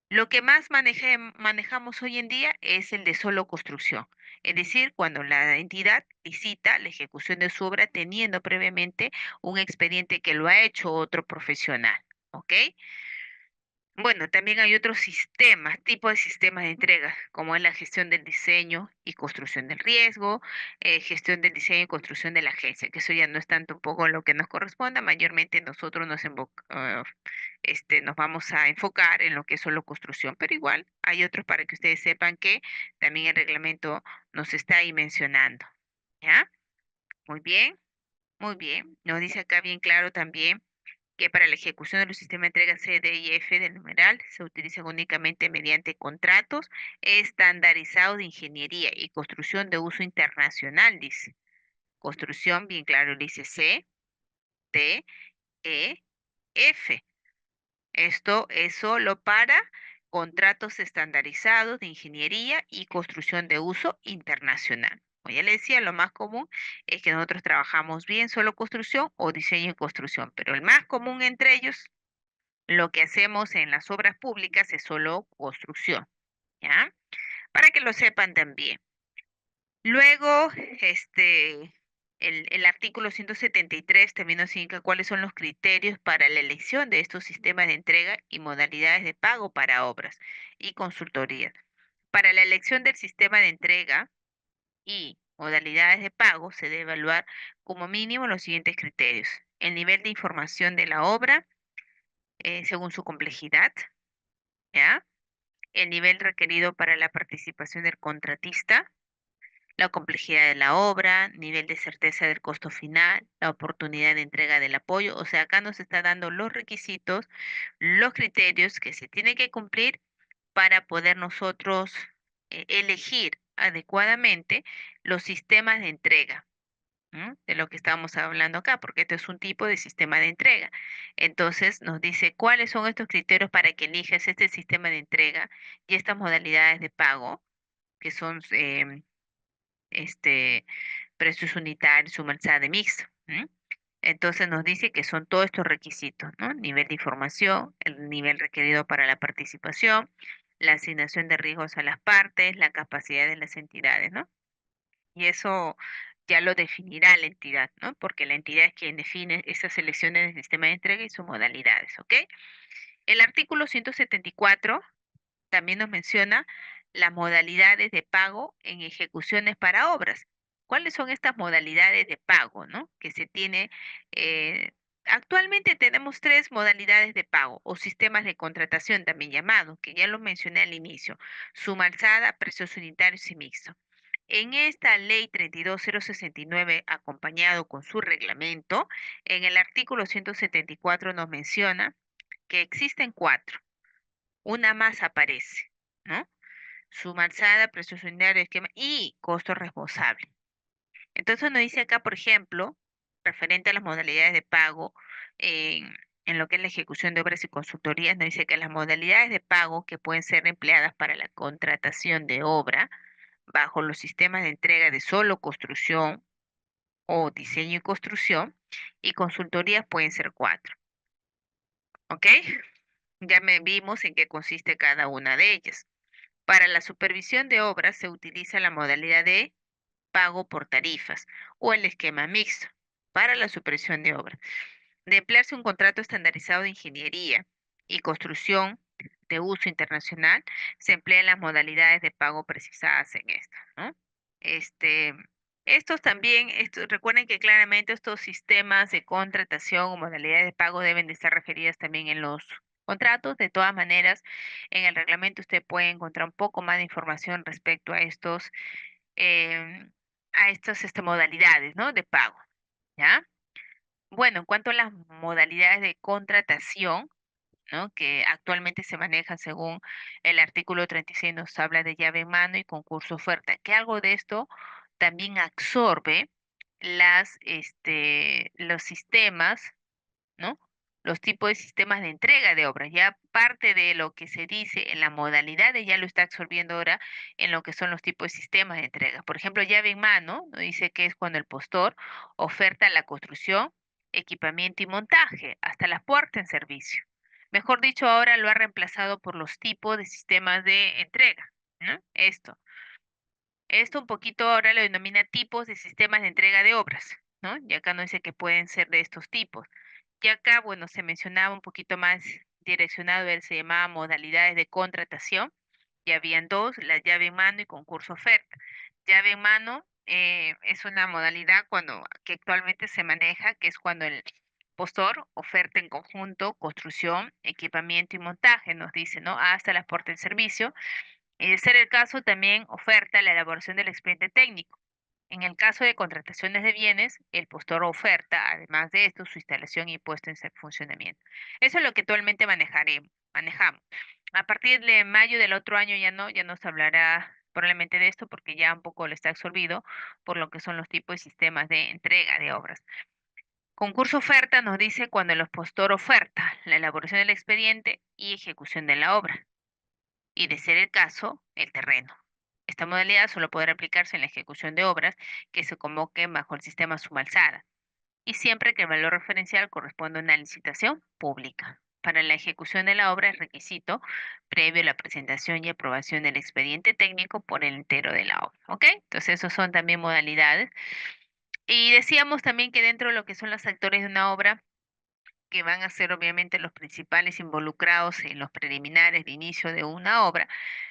lo que más manejamos hoy en día es el de solo construcción, es decir, cuando la entidad licita la ejecución de su obra teniendo previamente un expediente que lo ha hecho otro profesional. ¿Ok? Bueno, también hay otros sistemas, tipos de sistemas de entrega, como es la gestión del diseño y construcción del riesgo, gestión del diseño y construcción de la agencia, que eso ya no es tanto un poco lo que nos corresponda, mayormente nosotros nos vamos a enfocar en lo que es solo construcción, pero igual hay otros para que ustedes sepan que también el reglamento nos está ahí mencionando. ¿Ya? Muy bien, muy bien. Nos dice acá bien claro también que para la ejecución de los sistemas de entrega C, D y F del numeral se utilizan únicamente mediante contratos estandarizados de ingeniería y construcción de uso internacional, dice. Construcción, bien claro, dice C, D, E, F. Esto es solo para contratos estandarizados de ingeniería y construcción de uso internacional. Como ya le decía, lo más común es que nosotros trabajamos bien solo construcción o diseño y construcción, pero el más común entre ellos lo que hacemos en las obras públicas es solo construcción, ¿ya? Para que lo sepan también. Luego, el artículo 173 también nos indica cuáles son los criterios para la elección de estos sistemas de entrega y modalidades de pago para obras y consultorías. Para la elección del sistema de entrega y modalidades de pago se debe evaluar como mínimo los siguientes criterios: el nivel de información de la obra, según su complejidad, ¿ya? El nivel requerido para la participación del contratista, la complejidad de la obra, nivel de certeza del costo final, la oportunidad de entrega del apoyo. O sea, acá nos está dando los requisitos, los criterios que se tienen que cumplir para poder nosotros elegir adecuadamente los sistemas de entrega. ¿No? De lo que estamos hablando acá, porque esto es un tipo de sistema de entrega. Entonces nos dice cuáles son estos criterios para que elijas este sistema de entrega y estas modalidades de pago, que son este, precios unitarios, suma alzada de mixto. ¿M? Entonces nos dice que son todos estos requisitos, ¿no? Nivel de información, el nivel requerido para la participación, la asignación de riesgos a las partes, la capacidad de las entidades, ¿no? Y eso ya lo definirá la entidad, ¿no? Porque la entidad es quien define esas selecciones del sistema de entrega y sus modalidades, ¿ok? El artículo 174 también nos menciona las modalidades de pago en ejecuciones para obras. ¿Cuáles son estas modalidades de pago, no? Que se tiene, actualmente tenemos tres modalidades de pago o sistemas de contratación también llamados, que ya los mencioné al inicio: suma alzada, precios unitarios y mixto. En esta ley 32069, acompañado con su reglamento, en el artículo 174 nos menciona que existen cuatro. Una más aparece, ¿no? Suma alzada, precios unitarios, esquema y costo responsable. Entonces nos dice acá, por ejemplo, referente a las modalidades de pago en lo que es la ejecución de obras y consultorías, nos dice que las modalidades de pago que pueden ser empleadas para la contratación de obra bajo los sistemas de entrega de solo construcción o diseño y construcción y consultorías pueden ser cuatro, ¿ok? Ya vimos en qué consiste cada una de ellas. Para la supervisión de obras se utiliza la modalidad de pago por tarifas o el esquema mixto para la supervisión de obras. De emplearse un contrato estandarizado de ingeniería y construcción de uso internacional, se emplean las modalidades de pago precisadas en esto, ¿no? Este, estos también, recuerden que claramente estos sistemas de contratación o modalidades de pago deben de estar referidas también en los contratos. De todas maneras, en el reglamento usted puede encontrar un poco más de información respecto em, a estas modalidades, ¿no? De pago, ¿ya? Bueno, en cuanto a las modalidades de contratación, ¿no? Que actualmente se manejan según el artículo 36, nos habla de llave en mano y concurso oferta, que algo de esto también absorbe los sistemas, ¿no? Los tipos de sistemas de entrega de obras. Ya parte de lo que se dice en la modalidad ya lo está absorbiendo ahora en lo que son los tipos de sistemas de entrega. Por ejemplo, llave en mano, ¿no? Dice que es cuando el postor oferta la construcción, equipamiento y montaje, hasta la puerta en servicio. Mejor dicho, ahora lo ha reemplazado por los tipos de sistemas de entrega, ¿no? Esto un poquito ahora lo denomina tipos de sistemas de entrega de obras, ¿no? Y acá no dice que pueden ser de estos tipos. Y acá, bueno, se mencionaba un poquito más direccionado, él se llamaba modalidades de contratación. Y habían dos: la llave en mano y concurso oferta. Llave en mano es una modalidad que actualmente se maneja, que es cuando el postor oferta en conjunto construcción, equipamiento y montaje, nos dice, ¿no? Hasta la puerta del servicio. Y de ser el caso, también oferta la elaboración del expediente técnico. En el caso de contrataciones de bienes, el postor oferta, además de esto, su instalación y puesta en funcionamiento. Eso es lo que actualmente manejamos. A partir de mayo del otro año ya no se hablará probablemente de esto porque ya un poco lo está absorbido por lo que son los tipos de sistemas de entrega de obras. Concurso oferta nos dice cuando el postor oferta la elaboración del expediente y ejecución de la obra y, de ser el caso, el terreno. Esta modalidad solo podrá aplicarse en la ejecución de obras que se convoquen bajo el sistema suma alzada y siempre que el valor referencial corresponda a una licitación pública. Para la ejecución de la obra es requisito previo a la presentación y aprobación del expediente técnico por el entero de la obra. ¿Ok? Entonces, esos son también modalidades. Y decíamos también que dentro de lo que son los actores de una obra, que van a ser obviamente los principales involucrados en los preliminares de inicio de una obra,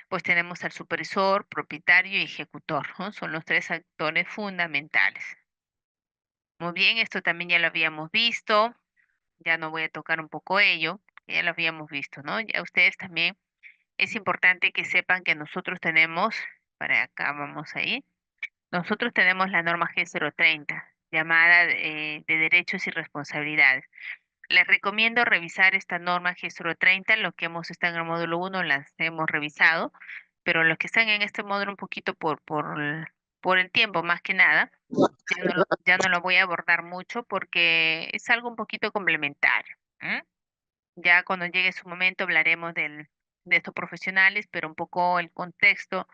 pues tenemos al supervisor, propietario y ejecutor, ¿no? Son los tres actores fundamentales. Muy bien, esto también ya lo habíamos visto, ya no voy a tocar un poco ello, ya lo habíamos visto, ¿no? Ya ustedes también, es importante que sepan que nosotros tenemos, para acá vamos a ir, nosotros tenemos la norma G030, llamada de derechos y responsabilidades. Les recomiendo revisar esta norma G030. Lo que hemos estado en el módulo 1 las hemos revisado, pero los que están en este módulo un poquito por el tiempo más que nada, ya no lo voy a abordar mucho porque es algo un poquito complementario. ¿M? Ya cuando llegue su momento hablaremos de estos profesionales, pero un poco el contexto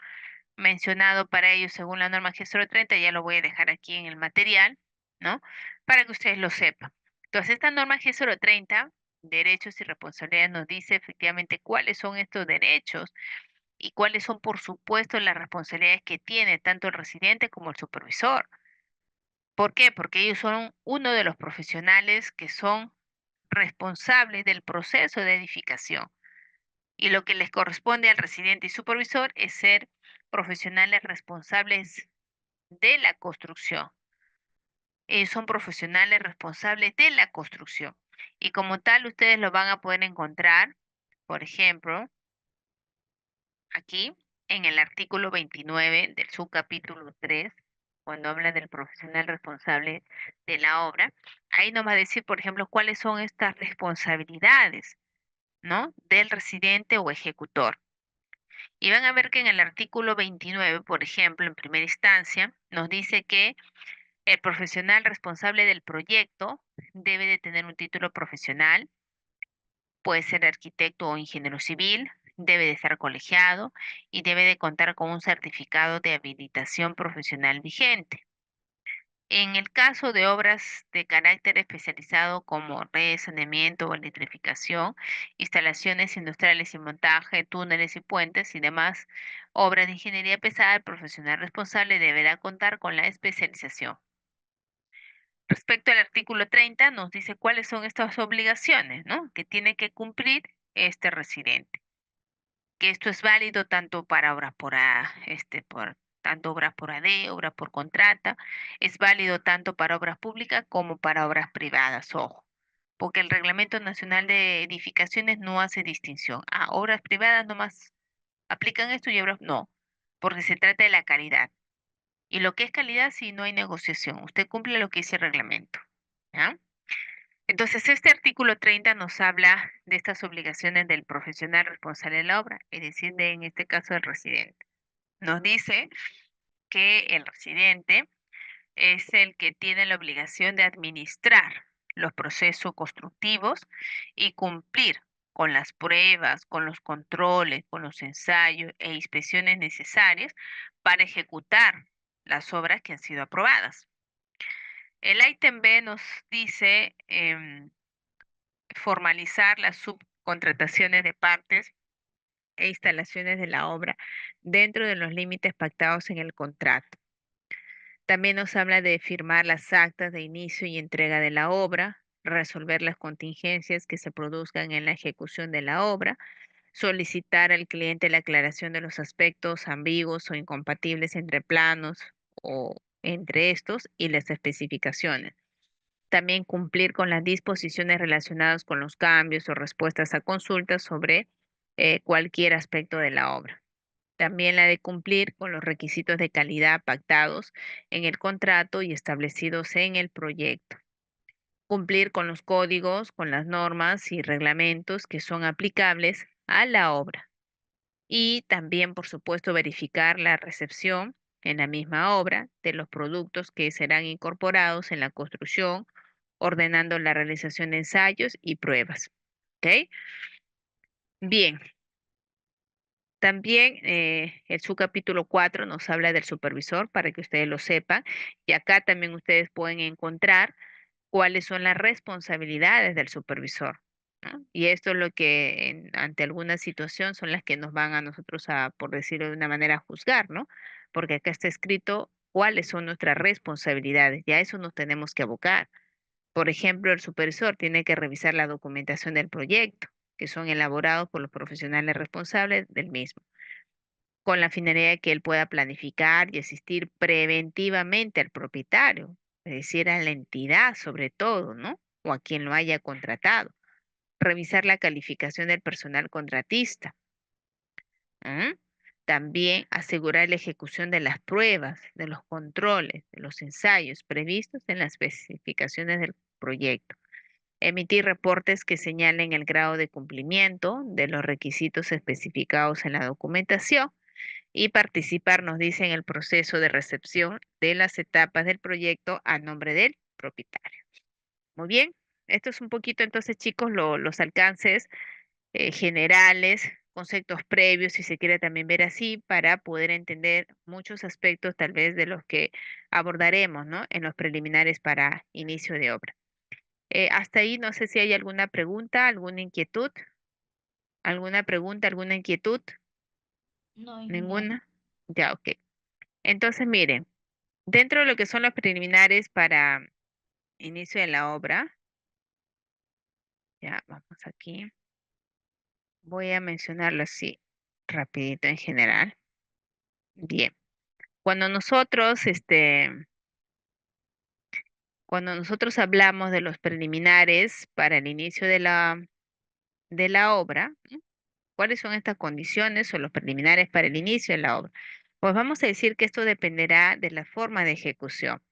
mencionado para ellos según la norma G030 ya lo voy a dejar aquí en el material, ¿no? Para que ustedes lo sepan. Entonces, esta norma G030, derechos y responsabilidades, nos dice efectivamente cuáles son estos derechos y cuáles son, por supuesto, las responsabilidades que tiene tanto el residente como el supervisor. ¿Por qué? Porque ellos son uno de los profesionales que son responsables del proceso de edificación. Y lo que les corresponde al residente y supervisor es ser profesionales responsables de la construcción. Son profesionales responsables de la construcción. Y como tal, ustedes lo van a poder encontrar, por ejemplo, aquí en el artículo 29 del subcapítulo 3, cuando habla del profesional responsable de la obra. Ahí nos va a decir, por ejemplo, cuáles son estas responsabilidades, ¿no? Del residente o ejecutor. Y van a ver que en el artículo 29, por ejemplo, en primera instancia, nos dice que el profesional responsable del proyecto debe de tener un título profesional, puede ser arquitecto o ingeniero civil, debe de estar colegiado y debe de contar con un certificado de habilitación profesional vigente. En el caso de obras de carácter especializado como redes, saneamiento o electrificación, instalaciones industriales y montaje, túneles y puentes y demás obras de ingeniería pesada, el profesional responsable deberá contar con la especialización. Respecto al artículo 30, nos dice cuáles son estas obligaciones, ¿no? Que tiene que cumplir este residente. Que esto es válido tanto para obras por tanto obras por AD, obras por contrata, es válido tanto para obras públicas como para obras privadas, ojo, porque el Reglamento Nacional de Edificaciones no hace distinción. Obras privadas nomás aplican esto y obras no, porque se trata de la calidad. Y lo que es calidad, si no hay negociación, usted cumple lo que dice el reglamento. ¿Ya? Entonces, este artículo 30 nos habla de estas obligaciones del profesional responsable de la obra, es decir, en este caso el residente. Nos dice que el residente es el que tiene la obligación de administrar los procesos constructivos y cumplir con las pruebas, con los controles, con los ensayos e inspecciones necesarias para ejecutar las obras que han sido aprobadas. El ítem B nos dice formalizar las subcontrataciones de partes e instalaciones de la obra dentro de los límites pactados en el contrato. También nos habla de firmar las actas de inicio y entrega de la obra, resolver las contingencias que se produzcan en la ejecución de la obra, solicitar al cliente la aclaración de los aspectos ambiguos o incompatibles entre planos o entre estos y las especificaciones. También cumplir con las disposiciones relacionadas con los cambios o respuestas a consultas sobre cualquier aspecto de la obra. También la de cumplir con los requisitos de calidad pactados en el contrato y establecidos en el proyecto. Cumplir con los códigos, con las normas y reglamentos que son aplicables a la obra. Y también, por supuesto, verificar la recepción en la misma obra de los productos que serán incorporados en la construcción, ordenando la realización de ensayos y pruebas. ¿Ok? Bien, también el subcapítulo 4 nos habla del supervisor para que ustedes lo sepan. Y acá también ustedes pueden encontrar cuáles son las responsabilidades del supervisor, ¿no? Y esto es lo que ante alguna situación son las que nos van a nosotros a, por decirlo de una manera, a juzgar, ¿no? Porque acá está escrito cuáles son nuestras responsabilidades y a eso nos tenemos que abocar. Por ejemplo, el supervisor tiene que revisar la documentación del proyecto, que son elaborados por los profesionales responsables del mismo, con la finalidad de que él pueda planificar y asistir preventivamente al propietario, es decir, a la entidad sobre todo, ¿no? O a quien lo haya contratado. Revisar la calificación del personal contratista. ¿M? También asegurar la ejecución de las pruebas, de los controles, de los ensayos previstos en las especificaciones del proyecto. Emitir reportes que señalen el grado de cumplimiento de los requisitos especificados en la documentación y participar, nos dice, en el proceso de recepción de las etapas del proyecto a nombre del propietario. Muy bien, esto es un poquito entonces, chicos, los alcances generales, conceptos previos, si se quiere también ver así, para poder entender muchos aspectos tal vez de los que abordaremos, ¿no? En los preliminares para inicio de obra. Hasta ahí no sé si hay alguna pregunta, alguna pregunta, alguna inquietud, No, ingeniero. ninguna. Ya, ok. Entonces, miren. Dentro de lo que son los preliminares para inicio de la obra, ya vamos aquí. Voy a mencionarlo así, rapidito en general. Bien. Cuando nosotros, cuando nosotros hablamos de los preliminares para el inicio de la obra, ¿no? ¿Cuáles son estas condiciones o los preliminares para el inicio de la obra? Pues vamos a decir que esto dependerá de la forma de ejecución,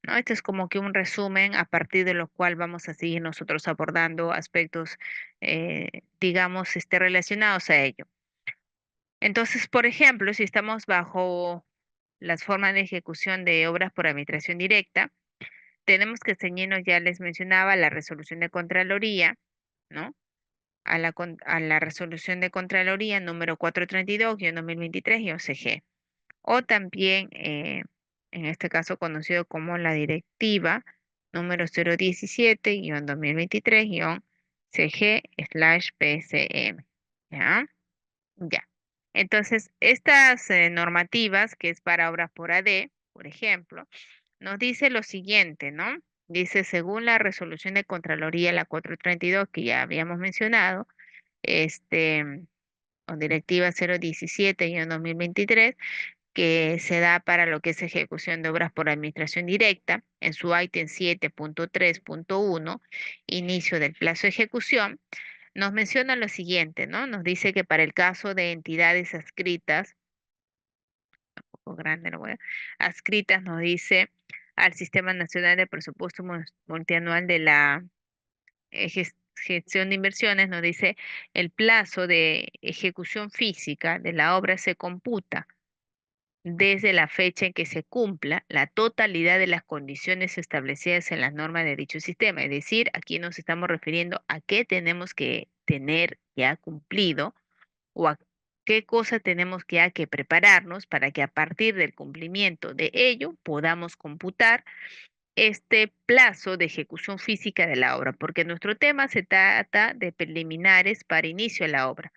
¿no? Este es como que un resumen a partir de lo cual vamos a seguir nosotros abordando aspectos, digamos, relacionados a ello. Entonces, por ejemplo, si estamos bajo las formas de ejecución de obras por administración directa, tenemos que ceñirnos, ya les mencionaba, a la resolución de Contraloría, ¿no? A la resolución de Contraloría número 432-2023-CG. O también, en este caso conocido como la directiva número 017-2023-CG/PSM. ¿Ya? Ya. Entonces, estas normativas, que es para obras por AD, por ejemplo, nos dice lo siguiente, ¿no? Dice, según la resolución de Contraloría, la 432 que ya habíamos mencionado, este, o directiva 017-2023, que se da para lo que es ejecución de obras por administración directa, en su ítem 7.3.1, inicio del plazo de ejecución, nos menciona lo siguiente, ¿no? Nos dice que para el caso de entidades adscritas, un poco grande lo voy adscritas, nos dice al Sistema Nacional de Presupuesto Multianual de la gestión de inversiones, nos dice el plazo de ejecución física de la obra se computa desde la fecha en que se cumpla la totalidad de las condiciones establecidas en las normas de dicho sistema. Es decir, aquí nos estamos refiriendo a qué tenemos que tener ya cumplido o a qué cosa tenemos que, que prepararnos para que a partir del cumplimiento de ello podamos computar este plazo de ejecución física de la obra, porque nuestro tema se trata de preliminares para inicio de la obra.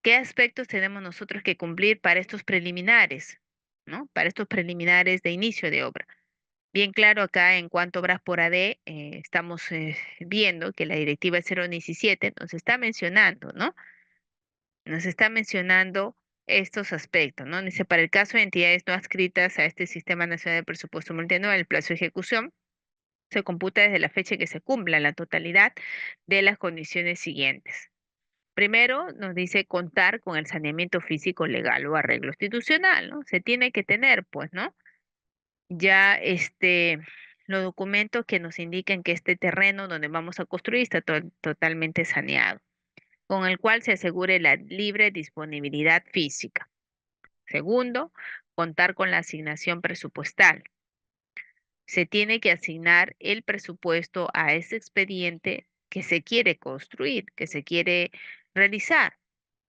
¿Qué aspectos tenemos nosotros que cumplir para estos preliminares, ¿no? Para estos preliminares de inicio de obra. Bien claro, acá en cuanto a obras por AD, estamos viendo que la directiva 017 nos está mencionando, ¿no? Nos está mencionando estos aspectos, ¿no? Dice, para el caso de entidades no adscritas a este Sistema Nacional de Presupuesto Multianual, el plazo de ejecución se computa desde la fecha en que se cumpla la totalidad de las condiciones siguientes. Primero, nos dice contar con el saneamiento físico legal o arreglo institucional, ¿no? Se tiene que tener, pues, ¿no? Ya los documentos que nos indican que este terreno donde vamos a construir está totalmente saneado, con el cual se asegure la libre disponibilidad física. Segundo, contar con la asignación presupuestal. Se tiene que asignar el presupuesto a ese expediente que se quiere construir, que se quiere realizar,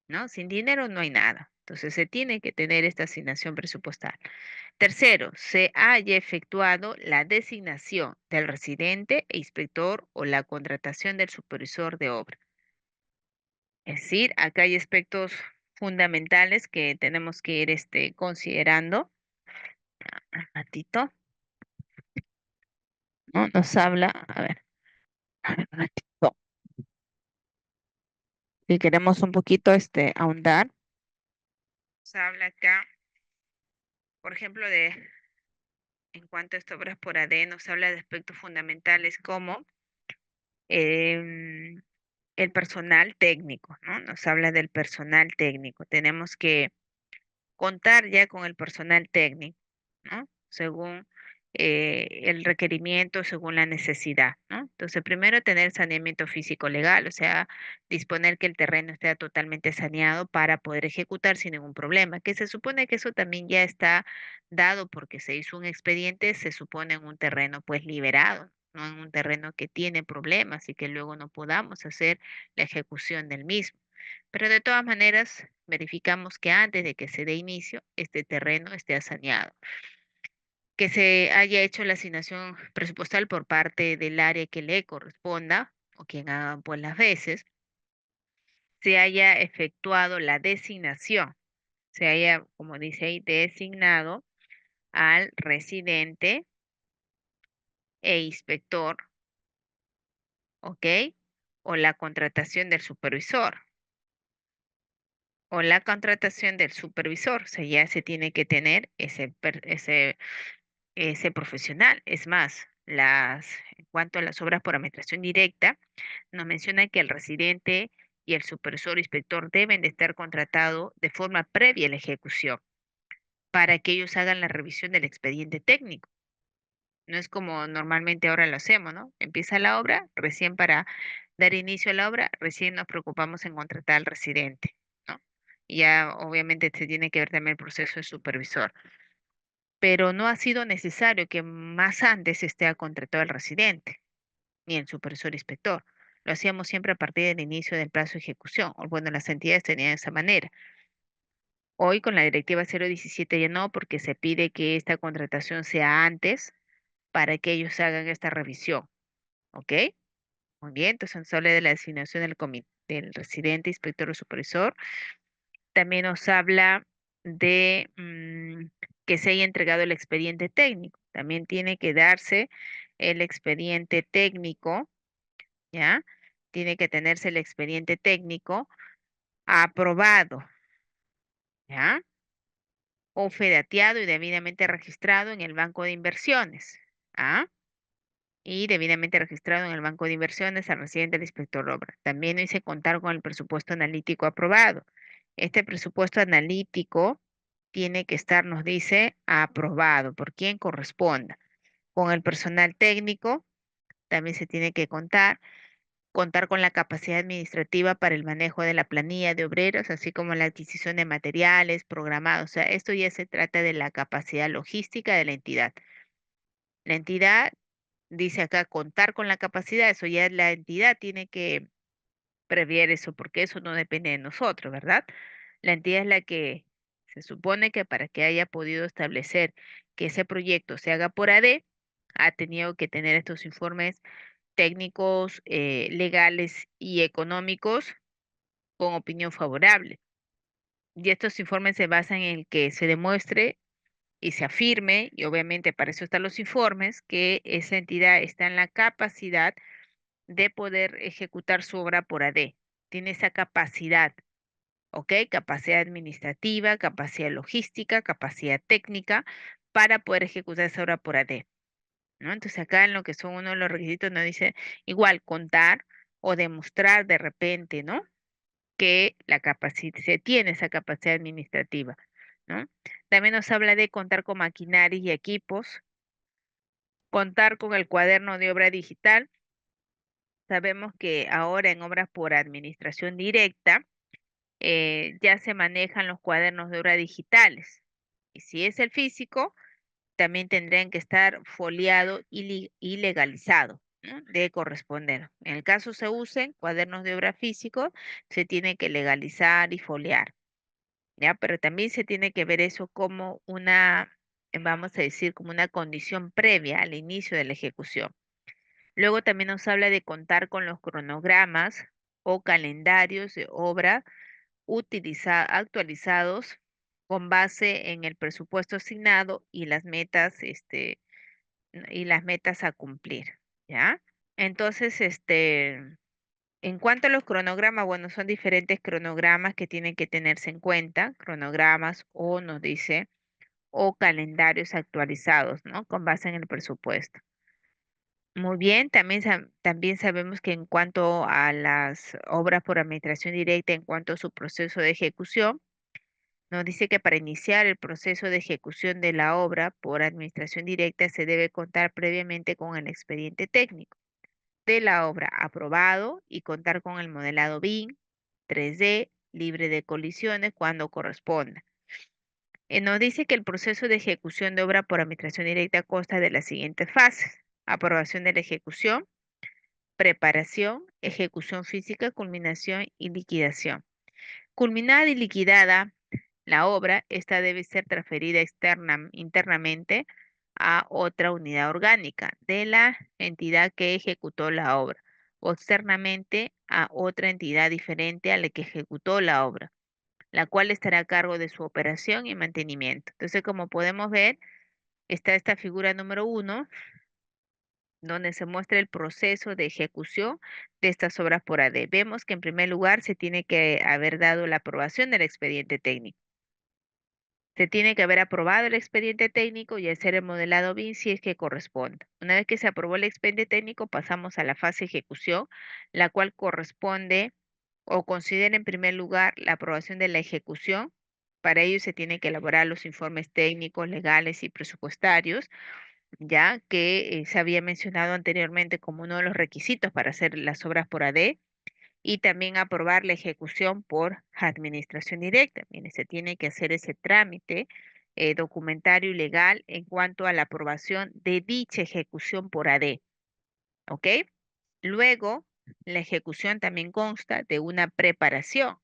¿no? Sin dinero no hay nada. Entonces se tiene que tener esta asignación presupuestal. Tercero, se haya efectuado la designación del residente e inspector o la contratación del supervisor de obra. Es decir, acá hay aspectos fundamentales que tenemos que ir considerando. Un ratito, ¿no? Nos habla, a ver, un ratito. Si queremos un poquito ahondar, nos habla acá, por ejemplo, en cuanto a estas obras por AD, nos habla de aspectos fundamentales como em, el personal técnico, ¿no? Nos habla del personal técnico. Tenemos que contar ya con el personal técnico, ¿no? Según el requerimiento, según la necesidad, ¿no? Entonces, primero tener saneamiento físico legal, o sea, disponer que el terreno esté totalmente saneado para poder ejecutar sin ningún problema, que se supone que eso también ya está dado porque se hizo un expediente, se supone en un terreno pues liberado, no en un terreno que tiene problemas y que luego no podamos hacer la ejecución del mismo. Pero de todas maneras, verificamos que antes de que se dé inicio, este terreno esté saneado. Que se haya hecho la asignación presupuestal por parte del área que le corresponda o quien haga pues las veces, se haya efectuado la designación, se haya, como dice ahí, designado al residente e inspector, ¿ok? O la contratación del supervisor. o la contratación del supervisor. O sea, ya se tiene que tener ese profesional. Es más, en cuanto a las obras por administración directa, nos menciona que el residente y el supervisor inspector deben de estar contratados de forma previa a la ejecución para que ellos hagan la revisión del expediente técnico. No es como normalmente ahora lo hacemos, ¿no? Empieza la obra, recién para dar inicio a la obra, recién nos preocupamos en contratar al residente, ¿no? Y ya obviamente se tiene que ver también el proceso de supervisor, pero no ha sido necesario que más antes esté contratado el residente, ni el supervisor inspector. Lo hacíamos siempre a partir del inicio del plazo de ejecución, o bueno, las entidades tenían esa manera. Hoy con la directiva 017 ya no, porque se pide que esta contratación sea antes para que ellos hagan esta revisión, ¿ok? Muy bien, entonces nos habla de la designación del residente, inspector o supervisor. También nos habla de que se haya entregado el expediente técnico. También tiene que darse el expediente técnico, ¿ya? Tiene que tenerse el expediente técnico aprobado, ¿ya? O fedateado y debidamente registrado en el banco de inversiones, ¿ah? Y debidamente registrado en el banco de inversiones al residente del inspector obra. También dice contar con el presupuesto analítico aprobado. Este presupuesto analítico tiene que estar, nos dice, aprobado por quien corresponda. Con el personal técnico también se tiene que contar con la capacidad administrativa para el manejo de la planilla de obreros, así como la adquisición de materiales programados. O sea, esto ya se trata de la capacidad logística de la entidad. La entidad dice acá contar con la capacidad, eso ya la entidad tiene que prever eso, porque eso no depende de nosotros, ¿verdad? La entidad es la que se supone que para que haya podido establecer que ese proyecto se haga por AD, ha tenido que tener estos informes técnicos, legales y económicos con opinión favorable. Y estos informes se basan en que se demuestre y se afirme, y obviamente para eso están los informes, que esa entidad está en la capacidad de poder ejecutar su obra por AD. Tiene esa capacidad, ¿ok? Capacidad administrativa, capacidad logística, capacidad técnica para poder ejecutar esa obra por AD, ¿no? Entonces acá en lo que son uno de los requisitos nos dice igual contar o demostrar de repente, ¿no? Que la capacidad, se tiene esa capacidad administrativa, ¿no? También nos habla de contar con maquinaria y equipos, contar con el cuaderno de obra digital. Sabemos que ahora en obras por administración directa ya se manejan los cuadernos de obra digitales. Y si es el físico, también tendrían que estar foliado y legalizado, ¿no? Debe corresponder. En el caso se usen cuadernos de obra físicos, se tiene que legalizar y foliar, ¿ya? Pero también se tiene que ver eso como vamos a decir, como una condición previa al inicio de la ejecución. Luego también nos habla de contar con los cronogramas o calendarios de obra actualizados con base en el presupuesto asignado y las metas, y las metas a cumplir, ¿ya? Entonces, en cuanto a los cronogramas, bueno, son diferentes cronogramas que tienen que tenerse en cuenta, cronogramas o nos dice, o calendarios actualizados, ¿no? Con base en el presupuesto. Muy bien, también sabemos que en cuanto a las obras por administración directa, en cuanto a su proceso de ejecución, nos dice que para iniciar el proceso de ejecución de la obra por administración directa se debe contar previamente con el expediente técnico de la obra aprobado y contar con el modelado BIM 3D libre de colisiones cuando corresponda. Nos dice que el proceso de ejecución de obra por administración directa consta de las siguientes fases: aprobación de la ejecución, preparación, ejecución física, culminación y liquidación. Culminada y liquidada la obra, esta debe ser transferida internamente a otra unidad orgánica de la entidad que ejecutó la obra o externamente a otra entidad diferente a la que ejecutó la obra, la cual estará a cargo de su operación y mantenimiento. Entonces, como podemos ver, está esta figura número 1, donde se muestra el proceso de ejecución de estas obras por AD. Vemos que en primer lugar se tiene que haber dado la aprobación del expediente técnico. Se tiene que haber aprobado el expediente técnico y hacer el modelado BIM si es que corresponde. Una vez que se aprobó el expediente técnico, pasamos a la fase de ejecución, la cual corresponde o considera en primer lugar la aprobación de la ejecución. Para ello se tienen que elaborar los informes técnicos, legales y presupuestarios, ya que se había mencionado anteriormente como uno de los requisitos para hacer las obras por AD y también aprobar la ejecución por administración directa. Mire, se tiene que hacer ese trámite documentario y legal en cuanto a la aprobación de dicha ejecución por AD, ¿ok? Luego, la ejecución también consta de una preparación.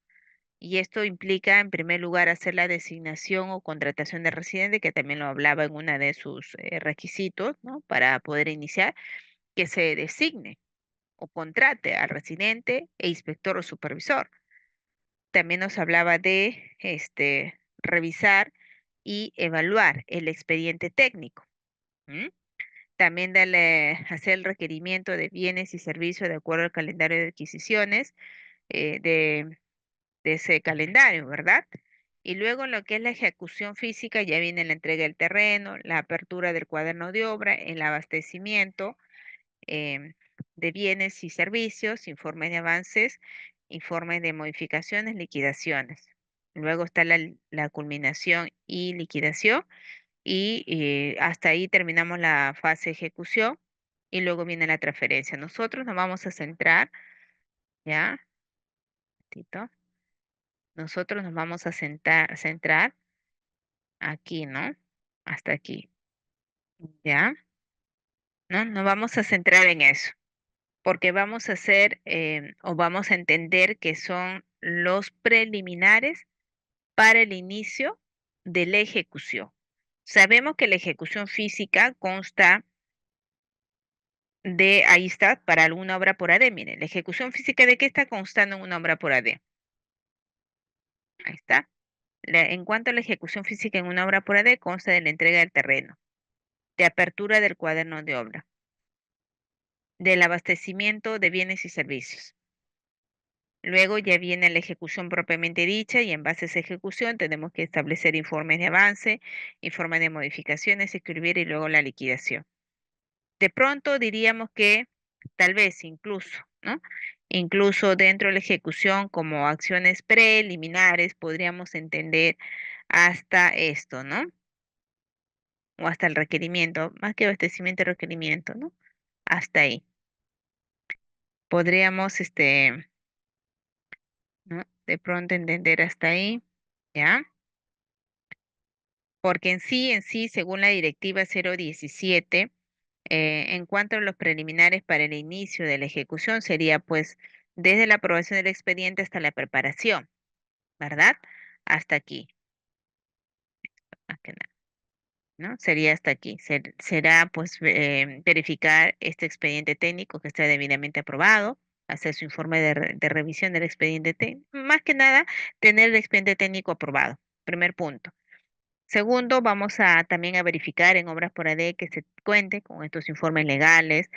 Y esto implica, en primer lugar, hacer la designación o contratación de residente, que también lo hablaba en una de sus requisitos, ¿no? Para poder iniciar, que se designe o contrate al residente e inspector o supervisor. También nos hablaba de revisar y evaluar el expediente técnico. ¿M? También hacer el requerimiento de bienes y servicios de acuerdo al calendario de adquisiciones de ese calendario, ¿verdad? Y luego en lo que es la ejecución física ya viene la entrega del terreno, la apertura del cuaderno de obra, el abastecimiento em, de bienes y servicios, informes de avances, informes de modificaciones, liquidaciones. Luego está la culminación y liquidación y hasta ahí terminamos la fase de ejecución y luego viene la transferencia. Nosotros nos vamos a centrar, ¿ya? Tito. Nosotros nos vamos a centrar aquí, ¿no? Hasta aquí, ¿ya? ¿No? Nos vamos a centrar en eso, porque vamos a hacer o vamos a entender que son los preliminares para el inicio de la ejecución. Sabemos que la ejecución física consta de, ahí está, para alguna obra por AD. Mire, la ejecución física de qué está constando en una obra por AD. Ahí está. En cuanto a la ejecución física en una obra por AD, consta de la entrega del terreno, de apertura del cuaderno de obra, del abastecimiento de bienes y servicios. Luego ya viene la ejecución propiamente dicha y en base a esa ejecución tenemos que establecer informes de avance, informes de modificaciones, escribir y luego la liquidación. De pronto diríamos que tal vez incluso, ¿no? Incluso dentro de la ejecución como acciones preliminares podríamos entender hasta esto, ¿no? O hasta el requerimiento, más que abastecimiento y requerimiento, ¿no? Hasta ahí. Podríamos, ¿no? De pronto entender hasta ahí, ¿ya? Porque en sí, según la directiva 017, en cuanto a los preliminares para el inicio de la ejecución, sería pues desde la aprobación del expediente hasta la preparación, ¿verdad? Hasta aquí, más que nada, ¿no? Sería hasta aquí. Será pues verificar este expediente técnico que esté debidamente aprobado, hacer su informe de revisión del expediente técnico, más que nada tener el expediente técnico aprobado, primer punto. Segundo, vamos a también a verificar en obras por AD que se cuente con estos informes legales,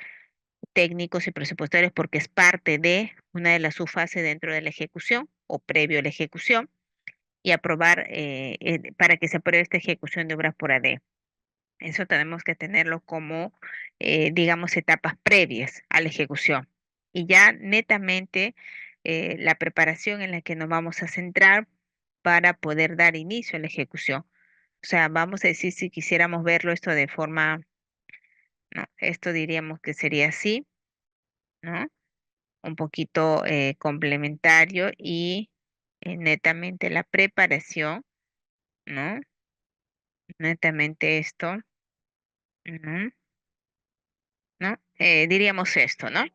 técnicos y presupuestarios porque es parte de una de las subfases dentro de la ejecución o previo a la ejecución y aprobar para que se apruebe esta ejecución de obras por AD. Eso tenemos que tenerlo como, digamos, etapas previas a la ejecución. Y ya netamente la preparación en la que nos vamos a centrar para poder dar inicio a la ejecución. O sea, vamos a decir si quisiéramos verlo esto de forma, no, esto diríamos que sería así, ¿no? Un poquito complementario y netamente la preparación, ¿no? Netamente esto, ¿no? ¿No? Diríamos esto, ¿no?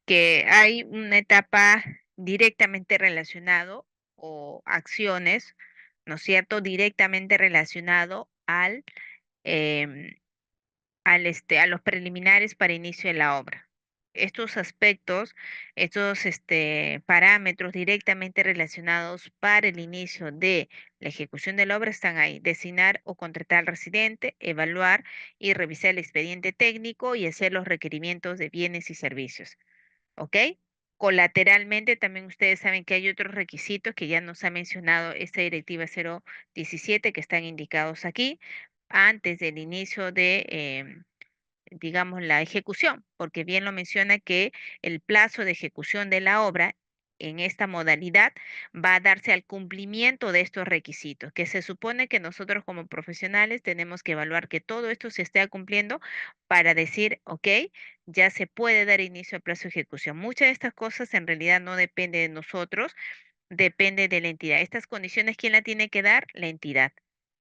Que hay una etapa directamente relacionado o acciones, ¿no es cierto? Directamente relacionado em, a los preliminares para inicio de la obra. estos aspectos, estos parámetros directamente relacionados para el inicio de la ejecución de la obra están ahí. Designar o contratar al residente, evaluar y revisar el expediente técnico y hacer los requerimientos de bienes y servicios. ¿Ok? Colateralmente, también ustedes saben que hay otros requisitos que ya nos ha mencionado esta directiva 017 que están indicados aquí antes del inicio de digamos, la ejecución, porque bien lo menciona que el plazo de ejecución de la obra en esta modalidad va a darse al cumplimiento de estos requisitos, que se supone que nosotros como profesionales tenemos que evaluar que todo esto se esté cumpliendo para decir, ok, ya se puede dar inicio al plazo de ejecución. Muchas de estas cosas en realidad no dependen de nosotros, depende de la entidad. Estas condiciones, ¿quién la tiene que dar? La entidad.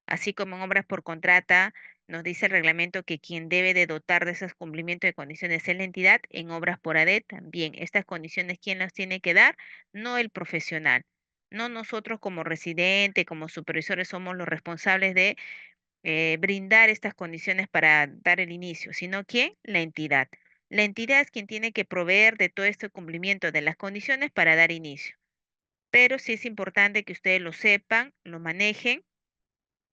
Así como en obras por contrata, nos dice el reglamento que quien debe de dotar de esos cumplimientos de condiciones es la entidad, en obras por ADE también. Estas condiciones, ¿quién las tiene que dar? No el profesional. No nosotros como residente, como supervisores, somos los responsables de brindar estas condiciones para dar el inicio, sino ¿quién? La entidad. La entidad es quien tiene que proveer de todo este cumplimiento de las condiciones para dar inicio, pero sí es importante que ustedes lo sepan, lo manejen,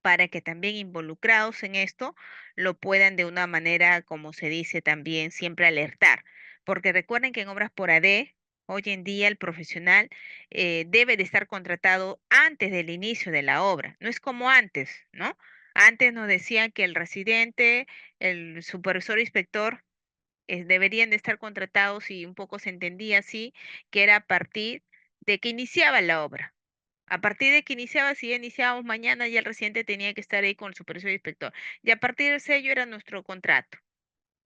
para que también involucrados en esto lo puedan de una manera, como se dice también, siempre alertar. Porque recuerden que en obras por AD, hoy en día el profesional debe de estar contratado antes del inicio de la obra. No es como antes, ¿no? Antes nos decían que el residente, el supervisor inspector, deberían de estar contratados y un poco se entendía así, que era a partir de que iniciaba la obra. A partir de que iniciaba, si ya iniciábamos mañana, ya el residente tenía que estar ahí con el supervisor inspector. Y a partir de sello era nuestro contrato,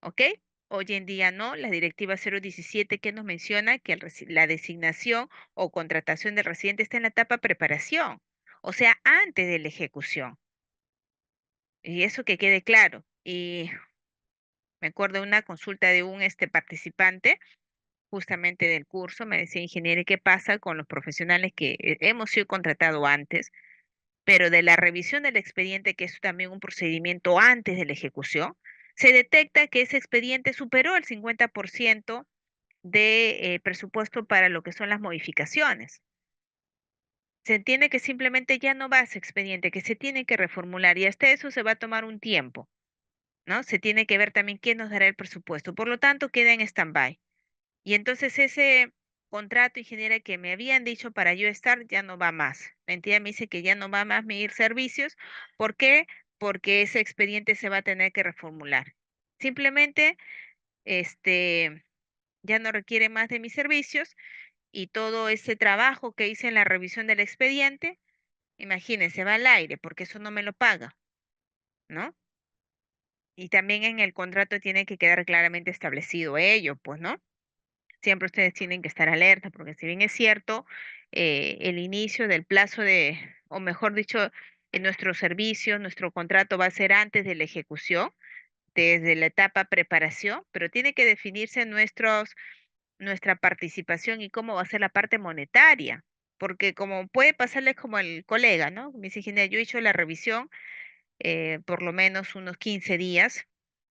¿ok? Hoy en día no, la directiva 017 que nos menciona que la designación o contratación del residente está en la etapa preparación, o sea, antes de la ejecución. Y eso que quede claro. Y me acuerdo de una consulta de un participante justamente del curso, me decía, ingeniero, ¿y qué pasa con los profesionales que hemos sido contratados antes, pero de la revisión del expediente, que es también un procedimiento antes de la ejecución, se detecta que ese expediente superó el 50% de presupuesto para lo que son las modificaciones? Se entiende que simplemente ya no va a ese expediente, que se tiene que reformular y hasta eso se va a tomar un tiempo, ¿no? Se tiene que ver también quién nos dará el presupuesto. Por lo tanto, queda en stand-by. Y entonces ese contrato, ingeniera, que me habían dicho para yo estar, ya no va más. La entidad me dice que ya no va más medir servicios. ¿Por qué? Porque ese expediente se va a tener que reformular. Simplemente, este, ya no requiere más de mis servicios y todo ese trabajo que hice en la revisión del expediente, imagínense, va al aire porque eso no me lo paga, ¿no? Y también en el contrato tiene que quedar claramente establecido ello, pues, ¿no? Siempre ustedes tienen que estar alerta, porque si bien es cierto, el inicio del plazo de, o mejor dicho, en nuestro servicio, nuestro contrato va a ser antes de la ejecución, desde la etapa preparación, pero tiene que definirse nuestra participación y cómo va a ser la parte monetaria, porque como puede pasarles como el colega, ¿no? Me dice, "Ingeniera, yo he hecho la revisión por lo menos unos 15 días.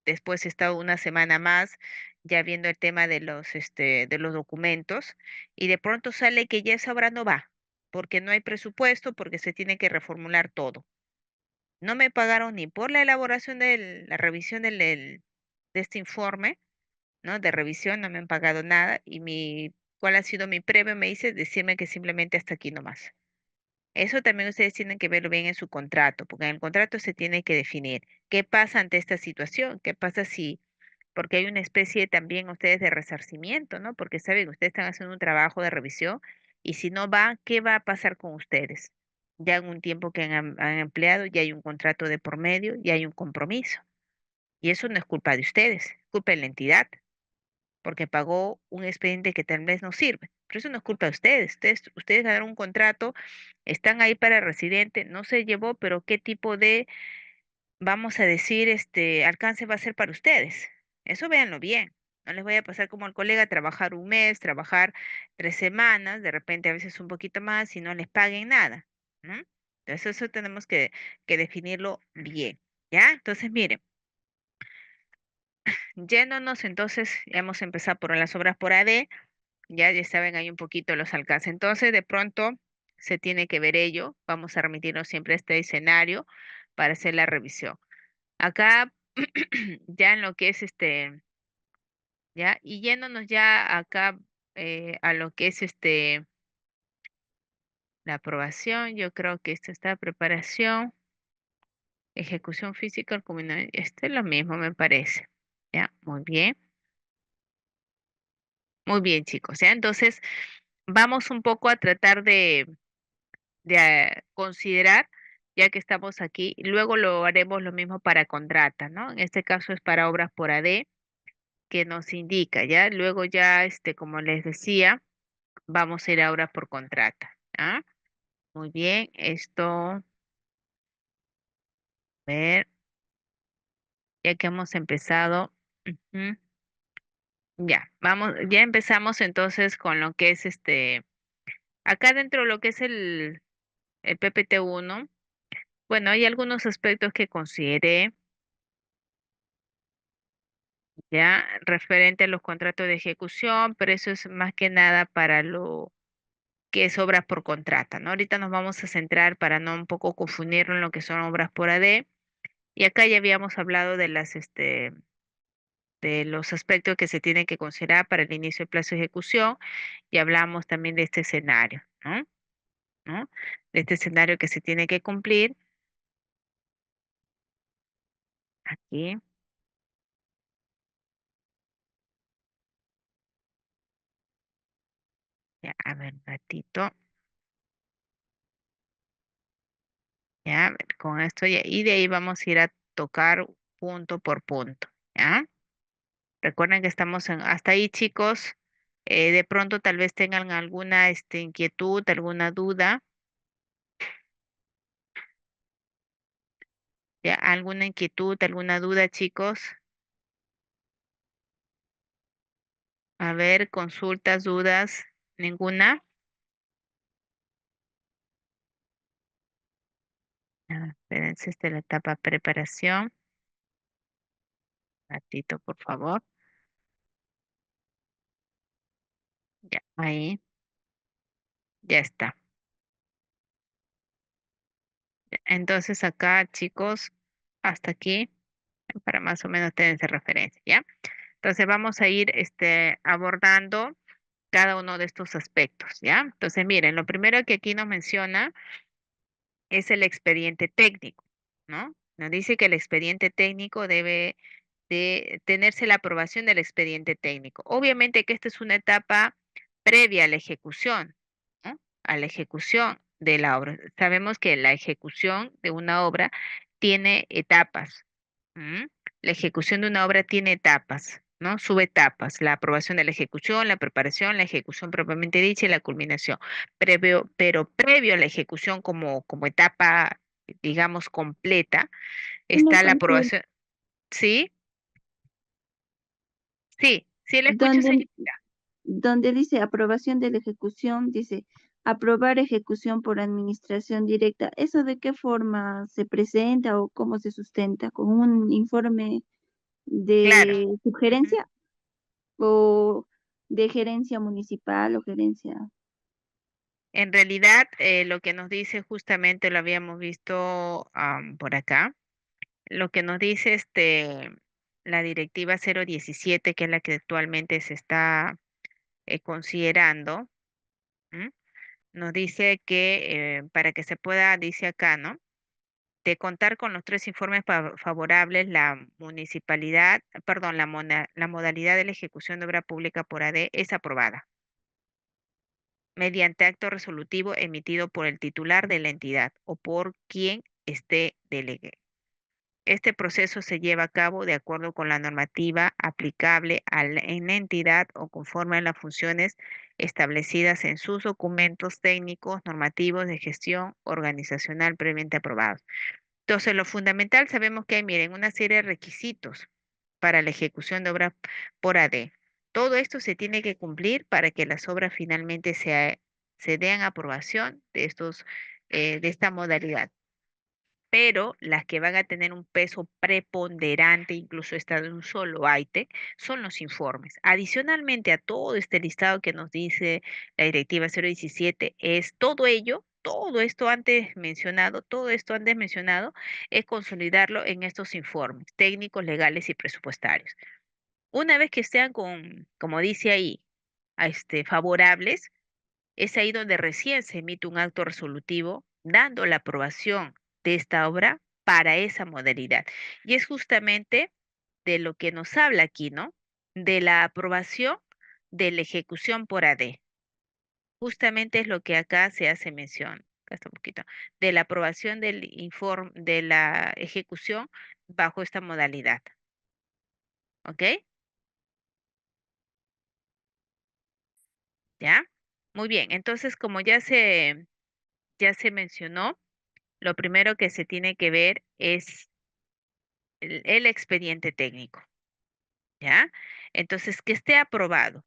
Después he estado una semana más ya viendo el tema de los documentos y de pronto sale que ya esa obra no va, porque no hay presupuesto, porque se tiene que reformular todo. No me pagaron ni por la elaboración de la revisión de este informe, ¿no? De revisión, no me han pagado nada y ¿cuál ha sido mi premio? Me dice decirme que simplemente hasta aquí nomás. Eso también ustedes tienen que verlo bien en su contrato, porque en el contrato se tiene que definir qué pasa ante esta situación, qué pasa si, porque hay una especie también ustedes de resarcimiento, ¿no? Porque saben, ustedes están haciendo un trabajo de revisión y si no va, ¿qué va a pasar con ustedes? Ya en un tiempo que han empleado, ya hay un contrato de por medio, ya hay un compromiso. Y eso no es culpa de ustedes, es culpa de la entidad porque pagó un expediente que tal vez no sirve. Pero eso no es culpa de ustedes. Ustedes ganaron un contrato, están ahí para el residente, no se llevó, pero ¿qué tipo de, vamos a decir, alcance va a ser para ustedes? Eso véanlo bien. No les voy a pasar como al colega trabajar un mes, trabajar 3 semanas, de repente a veces un poquito más y no les paguen nada, ¿no? Entonces eso tenemos que definirlo bien, ¿ya? Entonces, miren. yéndonos entonces, ya hemos empezado por las obras por AD, ya saben ahí un poquito los alcances. Entonces, de pronto se tiene que ver ello. Vamos a remitirnos siempre a este escenario para hacer la revisión. Acá, ya en lo que es ya, y yéndonos ya acá a lo que es la aprobación, yo creo que esto está preparación, ejecución física, este es lo mismo, me parece. Ya, muy bien, chicos. Ya, entonces vamos un poco a tratar de considerar, ya que estamos aquí, y luego lo haremos lo mismo para contrata, ¿no? En este caso es para obras por AD, que nos indica, ¿ya? Luego ya, como les decía, vamos a ir a obras por contrata, ¿ah? Muy bien, esto, a ver, ya que hemos empezado, ujú, ya, vamos, ya empezamos entonces con lo que es acá dentro de lo que es el PPT-1, bueno, hay algunos aspectos que consideré, ya, referente a los contratos de ejecución, pero eso es más que nada para lo que es obras por contrata, ¿no? Ahorita nos vamos a centrar para no un poco confundirlo en lo que son obras por AD, y acá ya habíamos hablado de de los aspectos que se tienen que considerar para el inicio del plazo de ejecución, y hablamos también de este escenario, ¿no? ¿No? De este escenario que se tiene que cumplir aquí, ya, a ver, un ratito, ya, a ver, con esto ya, y de ahí vamos a ir a tocar punto por punto, ¿ya? Recuerden que estamos hasta ahí, chicos. De pronto tal vez tengan alguna inquietud, alguna duda, ¿ya? ¿Alguna inquietud, alguna duda, chicos? A ver, consultas, dudas, ¿ninguna? Espérense, esta es la etapa preparación. Ratito, por favor. Ya, ahí, ya está. Entonces acá, chicos, hasta aquí, para más o menos tener esa referencia, ¿ya? Entonces vamos a ir abordando cada uno de estos aspectos, ¿ya? Entonces, miren, lo primero que aquí nos menciona es el expediente técnico, ¿no? Nos dice que el expediente técnico debe de tenerse la aprobación del expediente técnico. Obviamente que esta es una etapa previa a la ejecución, ¿no? A la ejecución de la obra. Sabemos que la ejecución de una obra tiene etapas. ¿M? La ejecución de una obra tiene etapas, ¿no? Subetapas, la aprobación de la ejecución, la preparación, la ejecución propiamente dicha y la culminación. Pero previo a la ejecución como etapa, digamos, completa, Una está la consulta. aprobación. ¿Sí? Sí, sí le escucho, Donde, señorita. donde dice aprobación de la ejecución, dice aprobar ejecución por administración directa. ¿Eso de qué forma se presenta o cómo se sustenta? ¿Con un informe Claro. de Ujú. sugerencia o de gerencia municipal o gerencia? En realidad, lo que nos dice justamente lo habíamos visto por acá. Lo que nos dice la directiva 017, que es la que actualmente se está considerando, ¿m? Nos dice que para que se pueda, dice acá, ¿no? De contar con los tres informes favorables, la municipalidad, perdón, la modalidad de la ejecución de obra pública por AD es aprobada mediante acto resolutivo emitido por el titular de la entidad o por quien esté delegue. Este proceso se lleva a cabo de acuerdo con la normativa aplicable en la entidad o conforme a las funciones establecidas en sus documentos técnicos normativos de gestión organizacional previamente aprobados. Entonces, lo fundamental, sabemos que hay, miren, una serie de requisitos para la ejecución de obras por AD. Todo esto se tiene que cumplir para que las obras finalmente se den aprobación de de esta modalidad. pero las que van a tener un peso preponderante, incluso está de un solo ítem, son los informes. Adicionalmente a todo este listado que nos dice la Directiva 017, es todo esto antes mencionado, todo esto antes mencionado, es consolidarlo en estos informes técnicos, legales y presupuestarios. Una vez que estén como dice ahí, favorables, es ahí donde recién se emite un acto resolutivo dando la aprobación de esta obra para esa modalidad. Y es justamente de lo que nos habla aquí, ¿no? De la aprobación de la ejecución por AD. Justamente es lo que acá se hace mención. Acá está un poquito. De la aprobación del informe, de la ejecución bajo esta modalidad. ¿Ok? ¿Ya? Muy bien. Entonces, como ya se mencionó, lo primero que se tiene que ver es el expediente técnico, ¿ya? Entonces, que esté aprobado.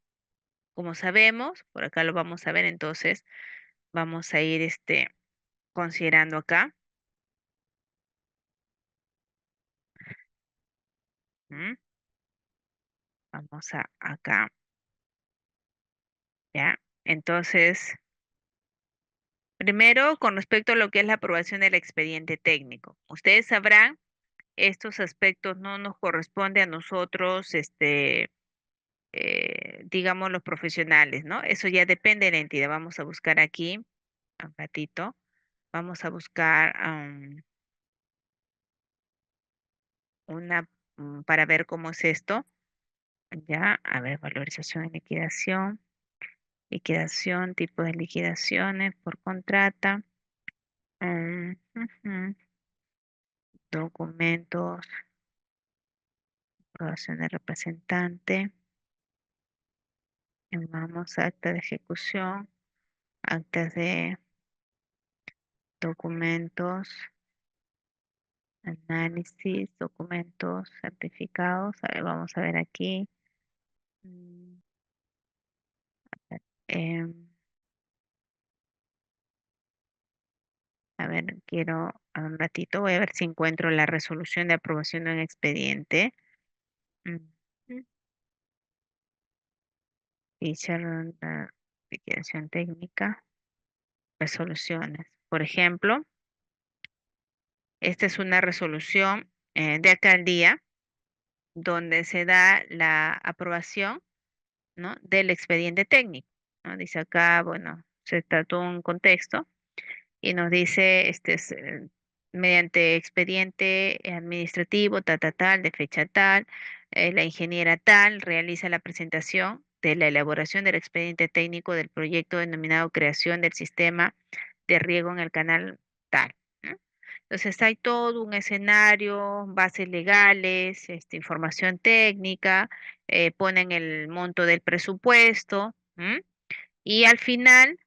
Como sabemos, por acá lo vamos a ver, entonces vamos a ir considerando acá. ¿M? Vamos a acá, ¿ya? Entonces, primero, con respecto a lo que es la aprobación del expediente técnico. Ustedes sabrán, estos aspectos no nos corresponde a nosotros, digamos, los profesionales, ¿no? Eso ya depende de la entidad. Vamos a buscar aquí, un ratito, vamos a buscar para ver cómo es esto. Ya, a ver, valorización y liquidación, tipo de liquidaciones por contrata, ujú, documentos, aprobación de representante, vamos a acta de ejecución, actas de documentos, análisis, documentos certificados. A ver, vamos a ver aquí. mm, em, a ver, quiero un ratito, voy a ver si encuentro la resolución de aprobación de un expediente. Mm, mm, Ficha la liquidación técnica, resoluciones. Por ejemplo, esta es una resolución de alcaldía donde se da la aprobación, ¿no? Del expediente técnico, ¿no? Dice acá, bueno, se trató un contexto y nos dice, mediante expediente administrativo, tal, de fecha tal, la ingeniera tal realiza la presentación de la elaboración del expediente técnico del proyecto denominado creación del sistema de riego en el canal tal, ¿no? Entonces hay todo un escenario, bases legales, información técnica, ponen el monto del presupuesto, ¿m? Y al final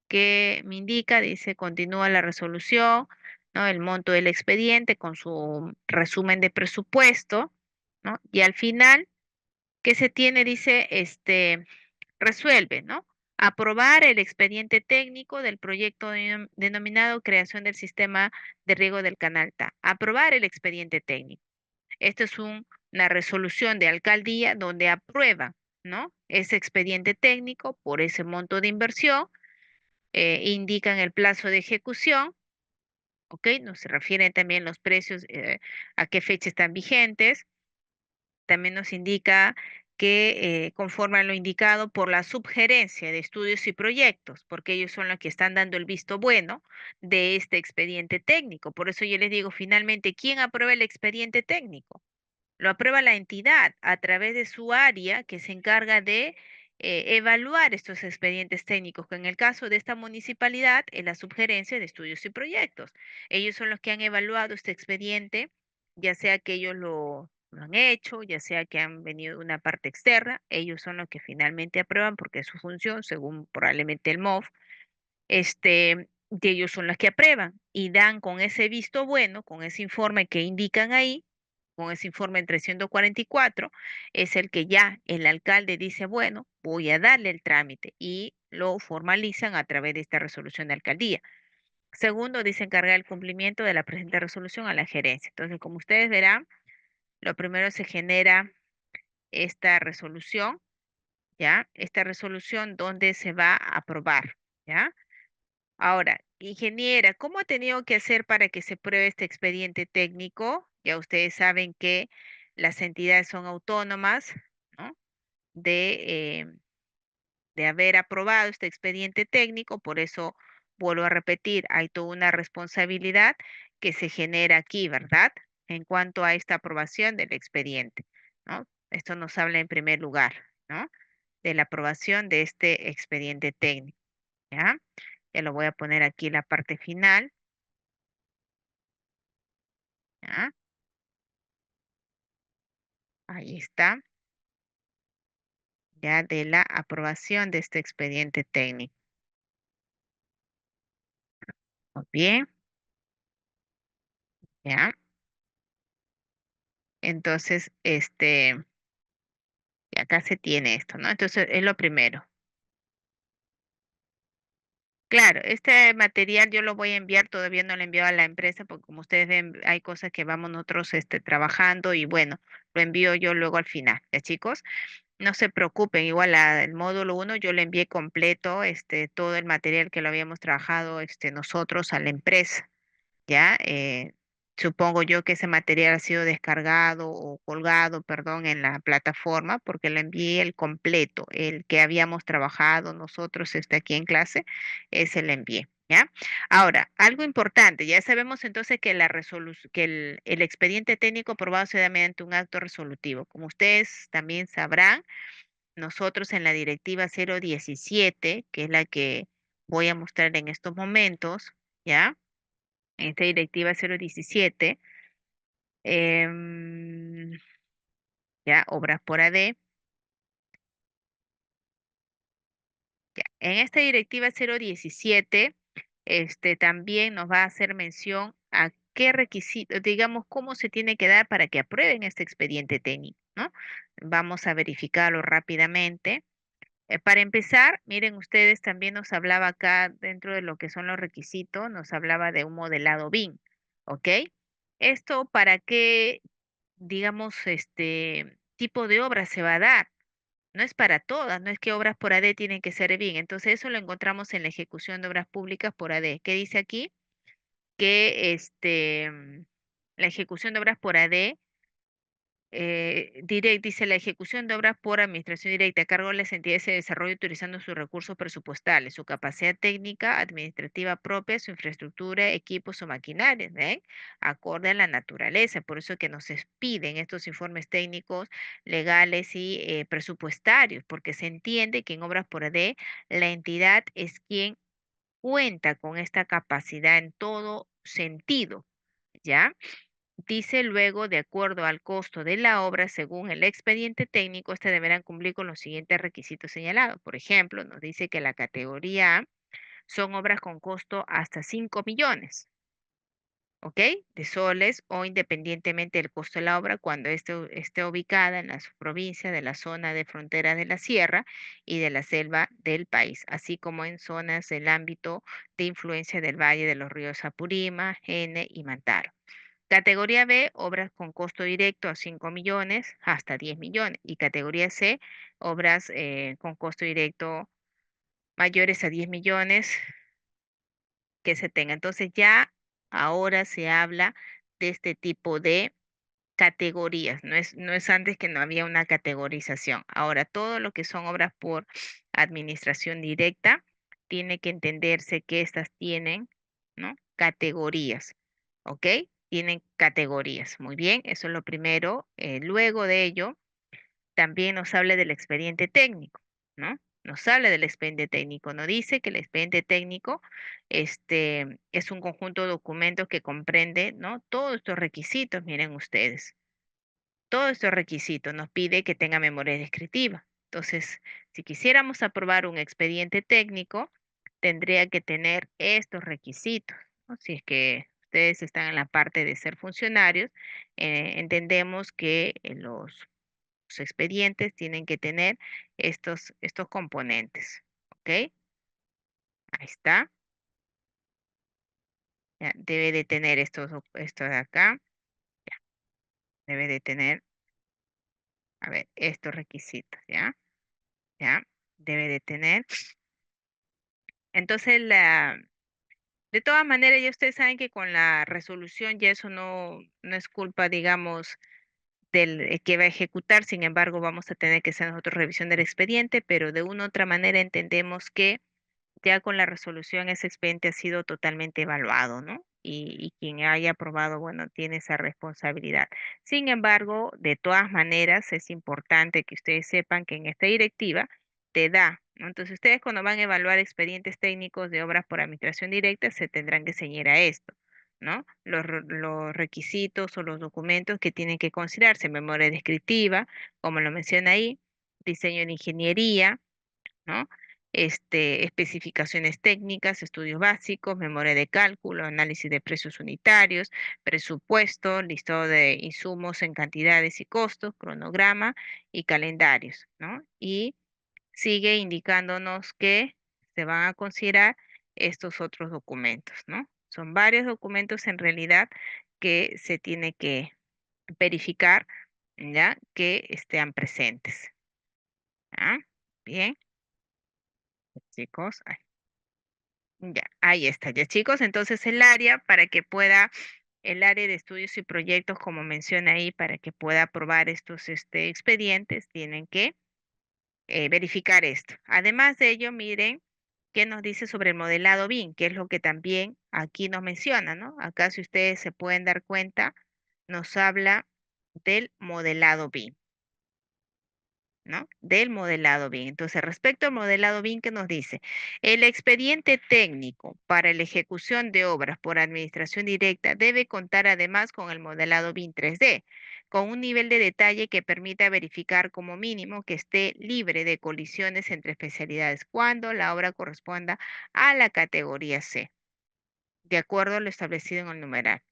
que me indica, dice, continúa la resolución, ¿no? El monto del expediente con su resumen de presupuesto, ¿no? Y al final, ¿qué se tiene? Dice, resuelve, ¿no? Aprobar el expediente técnico del proyecto denominado creación del sistema de riego del canal Ta. Aprobar el expediente técnico. Esto es una resolución de alcaldía donde aprueba, ¿no? Ese expediente técnico por ese monto de inversión, indican el plazo de ejecución, ¿ok? Nos refieren también los precios, a qué fecha están vigentes. También nos indica que conforman lo indicado por la subgerencia de estudios y proyectos, porque ellos son los que están dando el visto bueno de este expediente técnico. Por eso yo les digo, finalmente, ¿quién aprueba el expediente técnico? Lo aprueba la entidad a través de su área que se encarga de evaluar estos expedientes técnicos, que en el caso de esta municipalidad es la subgerencia de estudios y proyectos. Ellos son los que han evaluado este expediente, ya sea que ellos lo han hecho, ya sea que han venido de una parte externa, ellos son los que finalmente aprueban porque es su función, según probablemente el MOF, y ellos son los que aprueban y dan con ese visto bueno, con ese informe que indican ahí, con ese informe en 344, es el que ya el alcalde dice, bueno, voy a darle el trámite y lo formalizan a través de esta resolución de alcaldía. Segundo, dice encargar el cumplimiento de la presente resolución a la gerencia. Entonces, como ustedes verán, lo primero se genera esta resolución, ¿ya? Esta resolución donde se va a aprobar, ¿ya? Ahora, ingeniera, ¿cómo ha tenido que hacer para que se pruebe este expediente técnico? Ya ustedes saben que las entidades son autónomas, ¿no? De, de haber aprobado este expediente técnico, por eso vuelvo a repetir, hay toda una responsabilidad que se genera aquí, ¿verdad? En cuanto a esta aprobación del expediente, ¿no? Esto nos habla en primer lugar, ¿no? De la aprobación de este expediente técnico, ¿ya? Ya lo voy a poner aquí la parte final, ¿ya? Ahí está, ya de la aprobación de este expediente técnico. Muy bien, ¿ya? Entonces, y acá se tiene esto, ¿no? Entonces, es lo primero. Claro, este material yo lo voy a enviar, todavía no lo he enviado a la empresa, porque como ustedes ven, hay cosas que vamos nosotros trabajando y bueno, lo envío yo luego al final, ¿ya chicos? No se preocupen, igual el módulo uno yo le envié completo, todo el material que lo habíamos trabajado, nosotros a la empresa. ¿Ya? Supongo yo que ese material ha sido descargado o colgado, perdón, en la plataforma porque lo envié el completo, el que habíamos trabajado nosotros aquí en clase, ese lo envié. ¿Ya? Ahora, algo importante, ya sabemos entonces que el expediente técnico aprobado se da mediante un acto resolutivo. Como ustedes también sabrán, nosotros en la directiva 017, que es la que voy a mostrar en estos momentos, ¿ya? En esta directiva 017, em, ya, obras por AD. Ya. En esta directiva 017, también nos va a hacer mención a qué requisitos, digamos, cómo se tiene que dar para que aprueben este expediente técnico, ¿no? Vamos a verificarlo rápidamente. Para empezar, miren ustedes, también nos hablaba acá dentro de lo que son los requisitos, nos hablaba de un modelado BIM, ¿ok? Esto para qué, digamos, tipo de obra se va a dar. No es para todas, no es que obras por AD tienen que ser BIM. Entonces eso lo encontramos en la ejecución de obras públicas por AD. ¿Qué dice aquí? Que la ejecución de obras por AD dice la ejecución de obras por administración directa a cargo de las entidades de desarrollo utilizando sus recursos presupuestales, su capacidad técnica, administrativa propia, su infraestructura, equipos o maquinarias, ¿ven? Acorde a la naturaleza. Por eso que piden estos informes técnicos, legales y presupuestarios, porque se entiende que en obras por AD la entidad es quien cuenta con esta capacidad en todo sentido, ¿ya? Dice luego, de acuerdo al costo de la obra, según el expediente técnico, deberán cumplir con los siguientes requisitos señalados. Por ejemplo, nos dice que la categoría A son obras con costo hasta 5 millones, ¿ok? De soles o independientemente del costo de la obra cuando esté ubicada en las provincias de la zona de frontera de la sierra y de la selva del país, así como en zonas del ámbito de influencia del Valle de los ríos Apurímac, Gene y Mantaro. Categoría B, obras con costo directo a 5 millones hasta 10 millones. Y categoría C, obras con costo directo mayores a 10 millones que se tenga. Entonces ya ahora se habla de este tipo de categorías. No es antes que no había una categorización. Ahora todo lo que son obras por administración directa tiene que entenderse que estas tienen, ¿no? Categorías, ¿ok? Tienen categorías. Muy bien, eso es lo primero. Luego de ello, también nos habla del expediente técnico, ¿no? Nos habla del expediente técnico. Nos dice que el expediente técnico, es un conjunto de documentos que comprende, ¿no? Todos estos requisitos, miren ustedes. Todos estos requisitos nos pide que tenga memoria descriptiva. Entonces, si quisiéramos aprobar un expediente técnico, tendría que tener estos requisitos, ¿no? Si es que ustedes están en la parte de ser funcionarios, entendemos que los expedientes tienen que tener estos componentes. ¿Ok? Ahí está. Ya, debe de tener esto de acá, debe de tener, a ver, estos requisitos, ¿ya? ¿Ya? Debe de tener. Entonces, de todas maneras, ya ustedes saben que con la resolución ya eso no es culpa, digamos, del que va a ejecutar. Sin embargo, vamos a tener que hacer nosotros revisión del expediente, pero de una u otra manera entendemos que ya con la resolución ese expediente ha sido totalmente evaluado, ¿no? Y quien haya aprobado, bueno, tiene esa responsabilidad. Sin embargo, de todas maneras, es importante que ustedes sepan que en esta directiva te da, ¿no? Entonces, ustedes cuando van a evaluar expedientes técnicos de obras por administración directa, se tendrán que ceñir a esto, ¿no? Los requisitos o los documentos que tienen que considerarse, memoria descriptiva, como lo menciona ahí, diseño de ingeniería, ¿no? Especificaciones técnicas, estudios básicos, memoria de cálculo, análisis de precios unitarios, presupuesto, listado de insumos en cantidades y costos, cronograma y calendarios, ¿no? Y sigue indicándonos que se van a considerar estos otros documentos, ¿no? Son varios documentos en realidad que se tiene que verificar, ¿ya? Que estén presentes. ¿Ah? Bien, chicos. Ya, ahí está, ya chicos. Entonces el área para que pueda, el área de estudios y proyectos, como menciona ahí, para que pueda aprobar estos expedientes, tienen que verificar esto. Además de ello, miren qué nos dice sobre el modelado BIM, que es lo que también aquí nos menciona, ¿no? Acá, si ustedes se pueden dar cuenta, nos habla del modelado BIM. ¿No? Del modelado BIM. Entonces, respecto al modelado BIM, ¿qué nos dice? El expediente técnico para la ejecución de obras por administración directa debe contar además con el modelado BIM 3D, con un nivel de detalle que permita verificar como mínimo que esté libre de colisiones entre especialidades cuando la obra corresponda a la categoría C, de acuerdo a lo establecido en el numeral.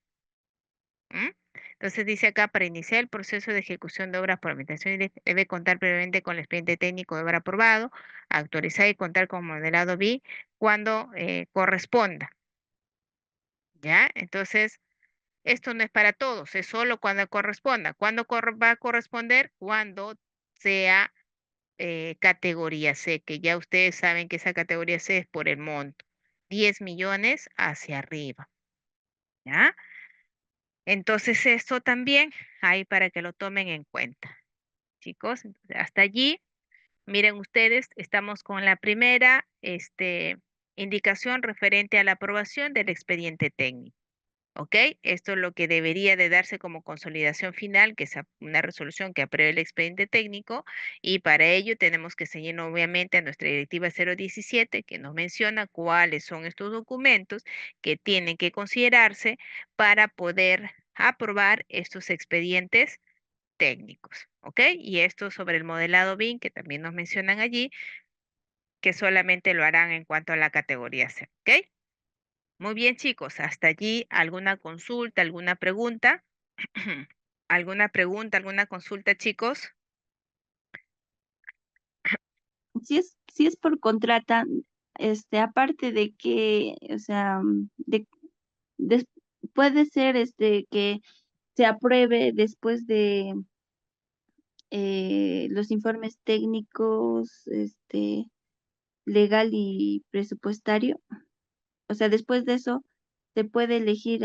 ¿Mm? Entonces dice acá, para iniciar el proceso de ejecución de obras por administración directa, debe contar previamente con el expediente técnico de obra aprobado, actualizar y contar con modelado BI cuando corresponda, ¿ya? Entonces, esto no es para todos, es solo cuando corresponda. ¿Cuándo va a corresponder? Cuando sea categoría C, que ya ustedes saben que esa categoría C es por el monto, 10 millones hacia arriba, ¿ya? Entonces, esto también hay para que lo tomen en cuenta. Chicos. Entonces, hasta allí, miren ustedes, estamos con la primera indicación referente a la aprobación del expediente técnico. ¿Ok? Esto es lo que debería de darse como consolidación final, que es una resolución que apruebe el expediente técnico, y para ello tenemos que seguir obviamente a nuestra directiva 017, que nos menciona cuáles son estos documentos que tienen que considerarse para poder aprobar estos expedientes técnicos, ¿ok? Y esto sobre el modelado BIM, que también nos mencionan allí, que solamente lo harán en cuanto a la categoría C, ¿ok? Muy bien, chicos, hasta allí alguna consulta, alguna pregunta, alguna pregunta, alguna consulta, chicos. Si es por contrata, aparte de que, o sea, des- puede ser que se apruebe después de los informes técnicos, legal y presupuestario. O sea, después de eso se puede elegir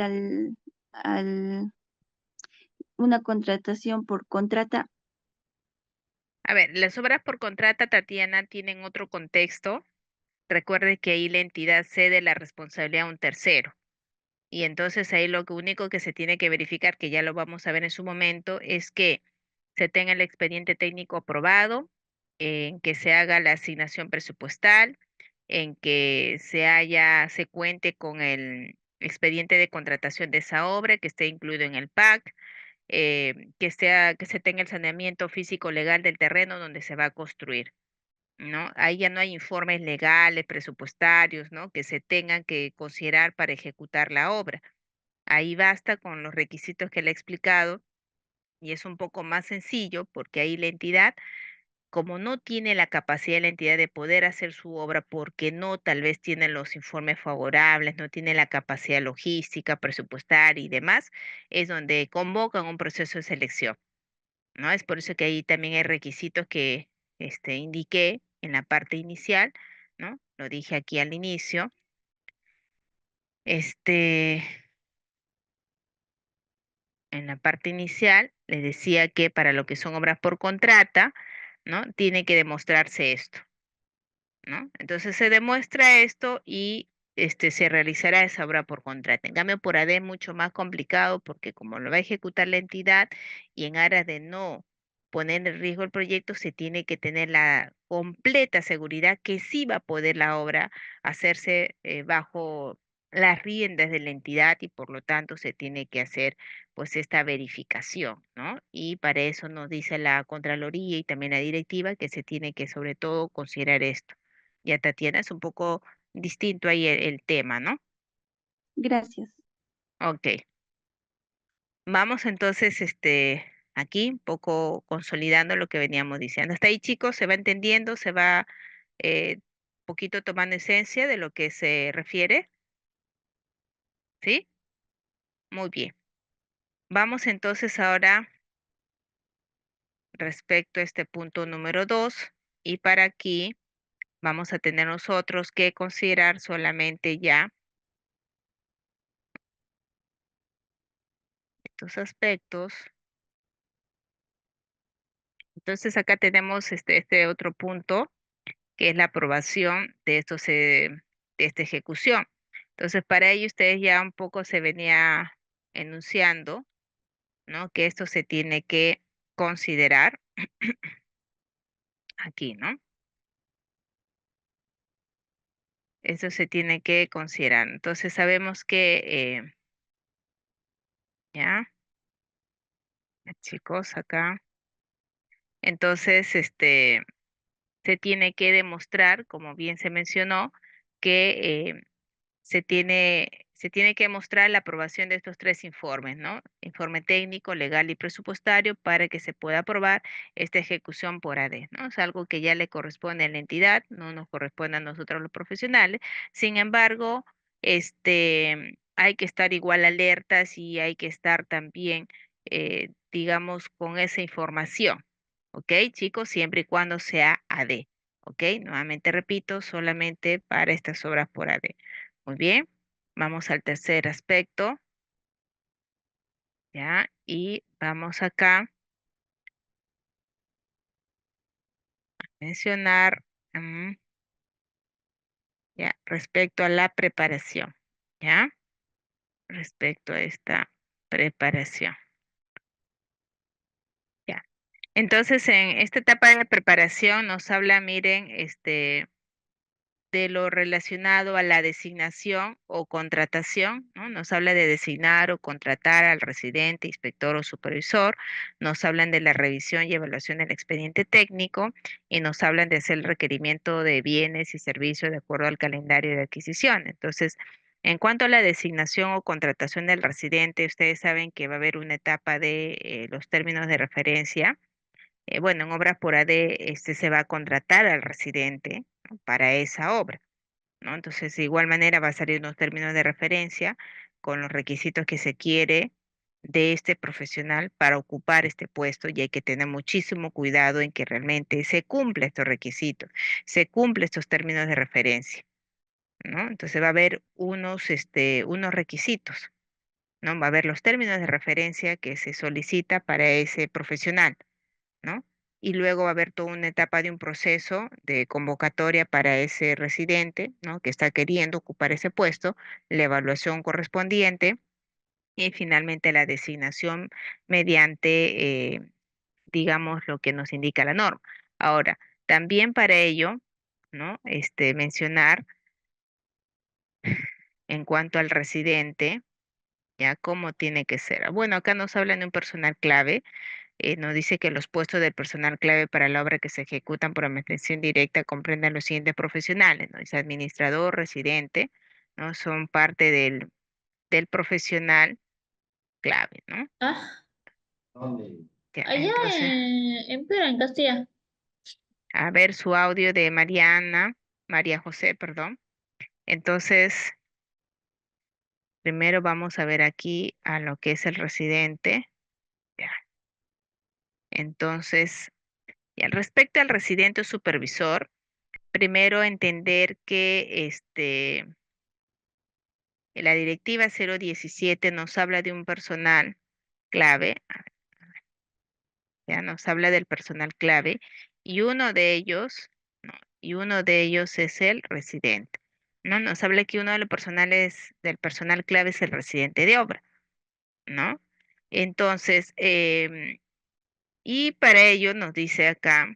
una contratación por contrata. A ver, las obras por contrata, Tatiana, tienen otro contexto. Recuerde que ahí la entidad cede la responsabilidad a un tercero. Y entonces ahí lo único que se tiene que verificar, que ya lo vamos a ver en su momento, es que se tenga el expediente técnico aprobado, en que se haga la asignación presupuestal, en que se cuente con el expediente de contratación de esa obra, que esté incluido en el PAC, que se tenga el saneamiento físico legal del terreno donde se va a construir. ¿No? Ahí ya no hay informes legales, presupuestarios, ¿no? Que se tengan que considerar para ejecutar la obra. Ahí basta con los requisitos que le he explicado y es un poco más sencillo porque ahí la entidad como no tiene la capacidad la entidad de poder hacer su obra porque no tal vez tiene los informes favorables, no tiene la capacidad logística, presupuestaria y demás, es donde convocan un proceso de selección, ¿no? Es por eso que ahí también hay requisitos que indiqué en la parte inicial, ¿no? Lo dije aquí al inicio. Este, en la parte inicial les decía que para lo que son obras por contrata, ¿no? Tiene que demostrarse esto. ¿No? Entonces se demuestra esto y se realizará esa obra por contrato. En cambio, por AD es mucho más complicado porque como lo va a ejecutar la entidad y en aras de no poner en riesgo el proyecto, se tiene que tener la completa seguridad que sí va a poder la obra hacerse bajo las riendas de la entidad y por lo tanto se tiene que hacer pues esta verificación, ¿no? Y para eso nos dice la Contraloría y también la directiva que se tiene que sobre todo considerar esto. Ya, Tatiana, es un poco distinto ahí el tema, ¿no? Gracias. Ok, vamos entonces, aquí un poco consolidando lo que veníamos diciendo. Hasta ahí, chicos, se va entendiendo, se va poquito tomando esencia de lo que se refiere, ¿sí? Muy bien. Vamos entonces ahora respecto a este punto número 2 y para aquí vamos a tener nosotros que considerar solamente ya estos aspectos. Entonces acá tenemos este otro punto, que es la aprobación de de esta ejecución. Entonces, para ello ustedes ya un poco se venía enunciando, ¿no? Que esto se tiene que considerar aquí, ¿no? Esto se tiene que considerar. Entonces, sabemos que, ya, chicos, acá. Entonces, se tiene que demostrar, como bien se mencionó, que se tiene que mostrar la aprobación de estos tres informes, ¿no? Informe técnico, legal y presupuestario para que se pueda aprobar esta ejecución por AD, ¿no? Es algo que ya le corresponde a la entidad, no nos corresponde a nosotros los profesionales. Sin embargo, hay que estar igual alertas y hay que estar también, digamos, con esa información, ¿ok, chicos? Siempre y cuando sea AD. ¿Ok? Nuevamente repito, solamente para estas obras por AD. Muy bien, vamos al tercer aspecto, ¿ya? Y vamos acá a mencionar, ¿ya? Respecto a la preparación, ¿ya? Respecto a esta preparación, ¿ya? Entonces, en esta etapa de preparación nos habla, miren, de lo relacionado a la designación o contratación, ¿no? Nos habla de designar o contratar al residente, inspector o supervisor, nos hablan de la revisión y evaluación del expediente técnico y nos hablan de hacer el requerimiento de bienes y servicios de acuerdo al calendario de adquisición. Entonces, en cuanto a la designación o contratación del residente, ustedes saben que va a haber una etapa de los términos de referencia. Bueno, en obras por AD, se va a contratar al residente, ¿no? Para esa obra, ¿no? Entonces, de igual manera va a salir unos términos de referencia con los requisitos que se quiere de este profesional para ocupar este puesto y hay que tener muchísimo cuidado en que realmente se cumpla estos requisitos, se cumplen estos términos de referencia, ¿no? Entonces va a haber unos requisitos, ¿no? Va a haber los términos de referencia que se solicita para ese profesional, ¿no? Y luego va a haber toda una etapa de un proceso de convocatoria para ese residente, ¿no? Que está queriendo ocupar ese puesto, la evaluación correspondiente y finalmente la designación mediante, digamos, lo que nos indica la norma. Ahora, también para ello, ¿no? Mencionar en cuanto al residente, ya cómo tiene que ser. Bueno, acá nos hablan de un personal clave. Nos dice que los puestos del personal clave para la obra que se ejecutan por administración directa comprenden los siguientes profesionales, ¿no? Dice administrador, residente, ¿no? Son parte del profesional clave, ¿no? Ah, Ya, allá entonces, en Piura, en Castilla. a ver su audio de María José, perdón. Entonces, primero vamos a ver aquí a lo que es el residente. Ya. Entonces, y al respecto al residente o supervisor, primero entender que la directiva 017 nos habla de un personal clave, ya nos habla del personal clave, y uno de ellos, ¿no? Y uno de ellos es el residente. ¿No? Nos habla que uno de los personales del personal clave es el residente de obra, ¿no? Entonces, y para ello nos dice acá,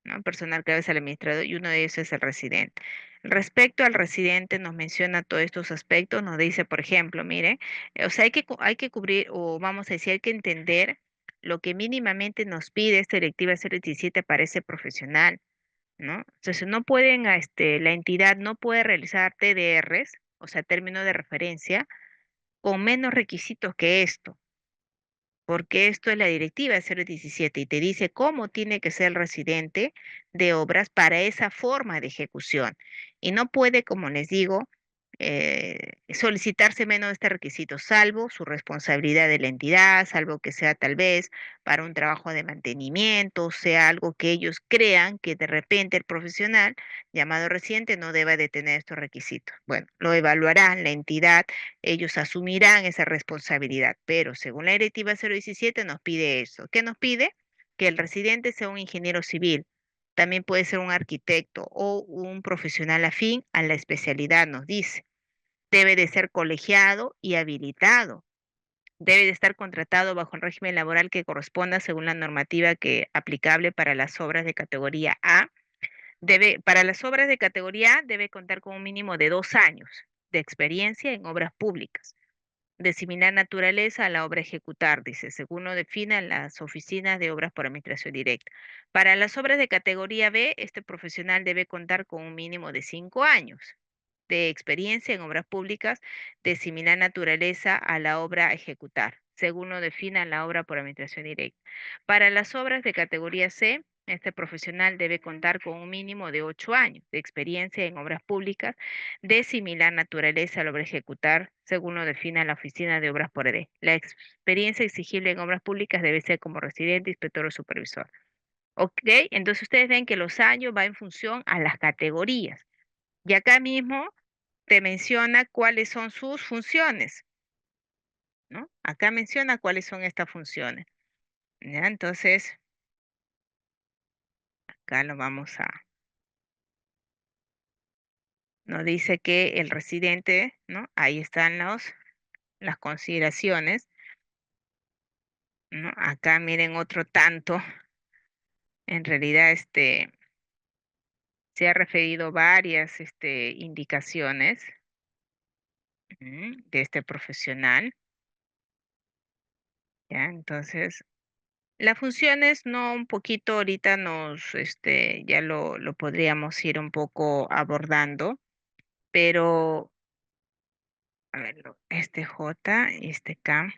¿no? Personal clave es el administrador y uno de ellos es el residente. Respecto al residente, nos menciona todos estos aspectos, nos dice, por ejemplo, mire, o sea, hay que cubrir, o vamos a decir, hay que entender lo que mínimamente nos pide esta directiva 017 para ese profesional, ¿no? Entonces, no pueden, la entidad no puede realizar TDRs, o sea, términos de referencia, con menos requisitos que esto, porque esto es la directiva 017 y te dice cómo tiene que ser el residente de obras para esa forma de ejecución. Y no puede, como les digo, solicitarse menos de este requisito, salvo su responsabilidad de la entidad, salvo que sea tal vez para un trabajo de mantenimiento, sea algo que ellos crean que de repente el profesional llamado residente no deba de tener estos requisitos. Bueno, lo evaluarán la entidad, ellos asumirán esa responsabilidad, pero según la directiva 017 nos pide eso. ¿Qué nos pide? Que el residente sea un ingeniero civil, también puede ser un arquitecto o un profesional afín a la especialidad, nos dice. Debe de ser colegiado y habilitado. Debe de estar contratado bajo el régimen laboral que corresponda según la normativa que aplicable para las obras de categoría A. Para las obras de categoría A debe contar con un mínimo de 2 años de experiencia en obras públicas de similar naturaleza a la obra a ejecutar, dice, según lo definan las oficinas de obras por administración directa. Para las obras de categoría B, este profesional debe contar con un mínimo de 5 años de experiencia en obras públicas de similar naturaleza a la obra a ejecutar, según lo defina la obra por administración directa. Para las obras de categoría C, este profesional debe contar con un mínimo de 8 años de experiencia en obras públicas de similar naturaleza a la obra a ejecutar, según lo defina la Oficina de Obras por ED. La experiencia exigible en obras públicas debe ser como residente, inspector o supervisor. ¿Ok? Entonces ustedes ven que los años va en función a las categorías. Y acá mismo te menciona cuáles son sus funciones, ¿no? Acá menciona cuáles son estas funciones, ¿ya? Entonces, acá lo vamos a, nos dice que el residente, ¿no? Ahí están las consideraciones, ¿no? Acá miren otro tanto, en realidad se ha referido varias indicaciones de este profesional, ¿ya? Entonces, las funciones no un poquito ahorita ya lo podríamos ir un poco abordando, pero, a ver, este J y este K,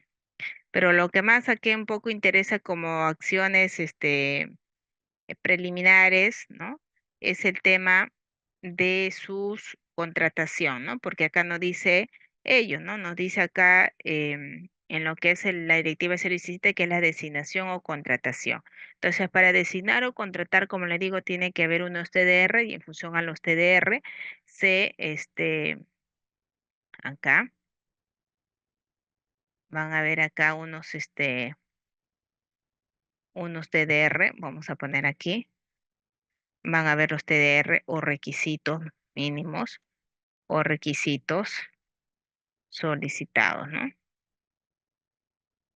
pero lo que más aquí un poco interesa como acciones, preliminares, ¿no? Es el tema de sus contratación, ¿no? Porque acá no dice ellos, ¿no? Nos dice acá en lo que es la directiva 017 que es la designación o contratación. Entonces, para designar o contratar, como le digo, tiene que haber unos TDR y en función a los TDR acá, van a ver acá unos TDR, vamos a poner aquí, van a ver los TDR o requisitos mínimos o requisitos solicitados, ¿no?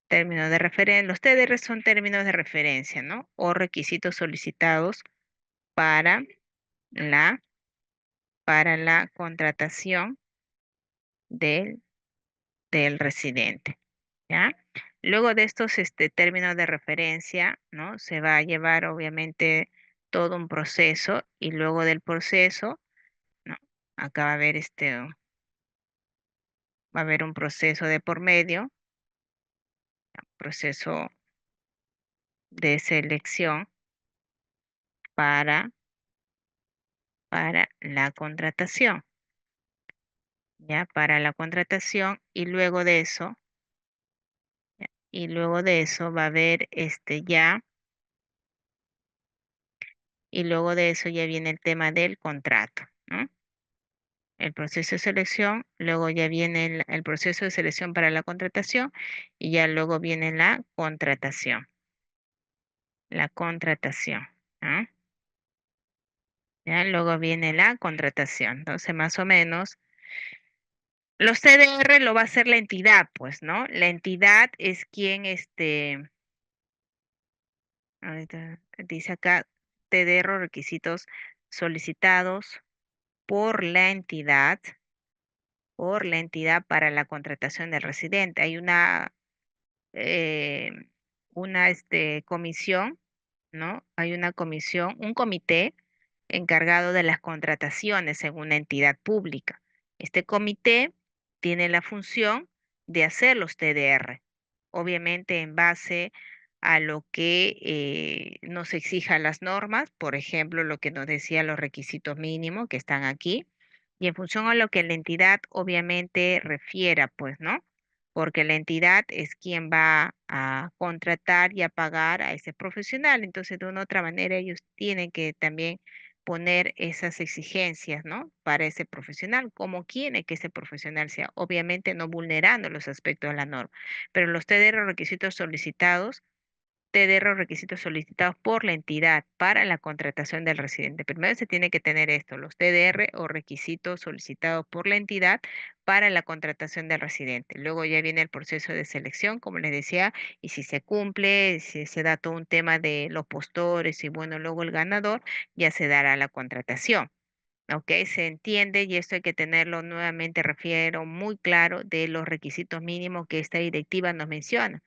Términos de referencia, los TDR son términos de referencia, ¿no? O requisitos solicitados para la, para la contratación del, del residente, ¿ya? Luego de estos términos de referencia, ¿no? Se va a llevar obviamente todo un proceso y luego del proceso, ¿no? Acá va a haber un proceso de por medio, proceso de selección para para la contratación, ¿ya? Para la contratación y luego de eso, ¿ya? Y luego de eso va a haber y luego de eso ya viene el tema del contrato, ¿no? El proceso de selección, luego ya viene el proceso de selección para la contratación y ya luego viene la contratación, ¿ah? Ya luego viene la contratación. Entonces, más o menos, los TDR lo va a hacer la entidad, pues, ¿no? La entidad es quien, ahorita dice acá, TDR requisitos solicitados por la entidad, para la contratación del residente. Hay eh, una comisión, ¿no? Hay una comisión, un comité encargado de las contrataciones en una entidad pública. Este comité tiene la función de hacer los TDR, obviamente en base a lo que nos exija las normas, por ejemplo, lo que nos decía los requisitos mínimos que están aquí, y en función a lo que la entidad obviamente refiera, pues, ¿no? Porque la entidad es quien va a contratar y a pagar a ese profesional. Entonces, de una u otra manera, ellos tienen que también poner esas exigencias, ¿no? Para ese profesional, como quiere que ese profesional sea, obviamente no vulnerando los aspectos de la norma. Pero los TDR requisitos solicitados TDR requisitos solicitados por la entidad para la contratación del residente. Primero se tiene que tener esto, los TDR o requisitos solicitados por la entidad para la contratación del residente. Luego ya viene el proceso de selección, como les decía, y si se cumple, si se da todo un tema de los postores y bueno, luego el ganador, ya se dará la contratación. ¿Ok? Se entiende y esto hay que tenerlo nuevamente, refiero muy claro de los requisitos mínimos que esta directiva nos menciona.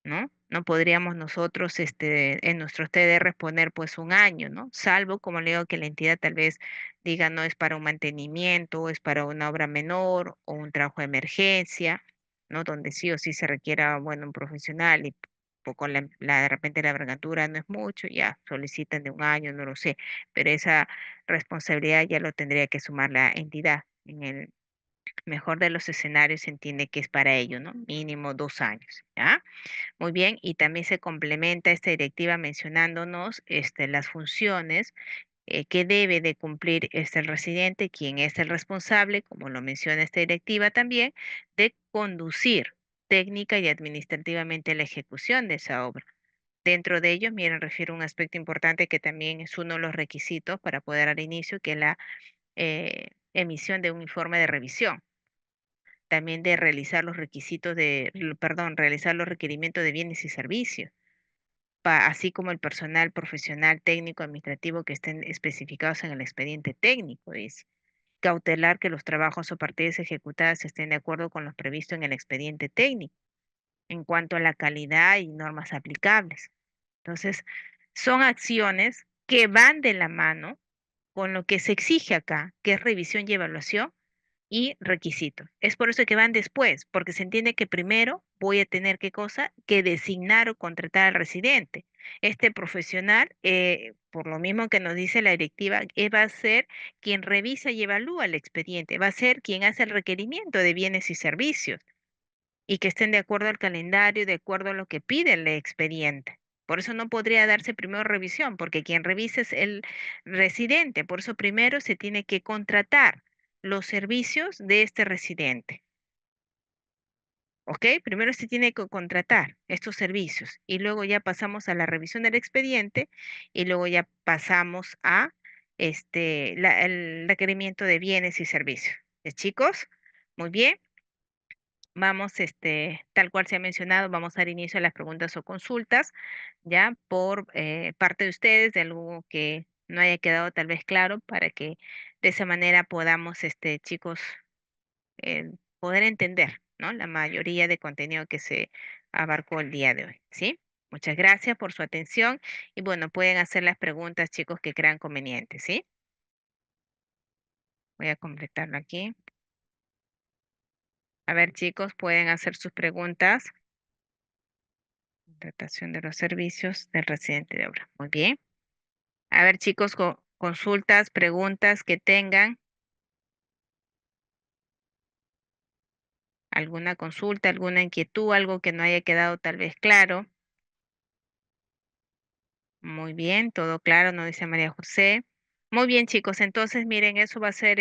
¿No? No podríamos nosotros en nuestros TDR poner pues un año, ¿no? Salvo, como le digo, que la entidad tal vez diga no es para un mantenimiento, o es para una obra menor o un trabajo de emergencia, ¿no? Donde sí o sí se requiera, bueno, un profesional y con de repente la envergadura no es mucho, ya solicitan de un año, no lo sé, pero esa responsabilidad ya lo tendría que sumar la entidad. En el mejor de los escenarios se entiende que es para ello, ¿no? Mínimo 2 años, ¿ya? Muy bien, y también se complementa esta directiva mencionándonos las funciones que debe de cumplir el residente, quien es el responsable, como lo menciona esta directiva también, de conducir técnica y administrativamente la ejecución de esa obra. Dentro de ellos, miren, refiero a un aspecto importante que también es uno de los requisitos para poder dar inicio, que es la emisión de un informe de revisión, también de realizar los realizar los requerimientos de bienes y servicios así como el personal profesional, técnico, administrativo que estén especificados en el expediente técnico, dice. Cautelar que los trabajos o partidas ejecutadas estén de acuerdo con los previsto en el expediente técnico en cuanto a la calidad y normas aplicables. Entonces, son acciones que van de la mano con lo que se exige acá, que es revisión y evaluación y requisitos. Es por eso que van después, porque se entiende que primero voy a tener qué cosa, que designar o contratar al residente. Este profesional, por lo mismo que nos dice la directiva, va a ser quien revisa y evalúa el expediente, va a ser quien hace el requerimiento de bienes y servicios y que estén de acuerdo al calendario, de acuerdo a lo que pide el expediente. Por eso no podría darse primero revisión, porque quien revisa es el residente. Por eso primero se tiene que contratar los servicios de este residente. ¿Ok? Primero se tiene que contratar estos servicios y luego ya pasamos a la revisión del expediente y luego ya pasamos a el requerimiento de bienes y servicios. Chicos? Muy bien. Vamos, tal cual se ha mencionado, vamos a dar inicio a las preguntas o consultas, ya por parte de ustedes, de algo que no haya quedado tal vez claro, para que de esa manera podamos, chicos, poder entender, ¿no? La mayoría de contenido que se abarcó el día de hoy, ¿sí? Muchas gracias por su atención y bueno, pueden hacer las preguntas, chicos, que crean convenientes, ¿sí? Voy a completarlo aquí. A ver, chicos, pueden hacer sus preguntas. Contratación de los servicios del residente de obra. Muy bien. A ver, chicos, consultas, preguntas que tengan, alguna consulta, alguna inquietud, algo que no haya quedado tal vez claro. Muy bien, todo claro, nos dice María José. Muy bien, chicos, entonces miren, eso va a ser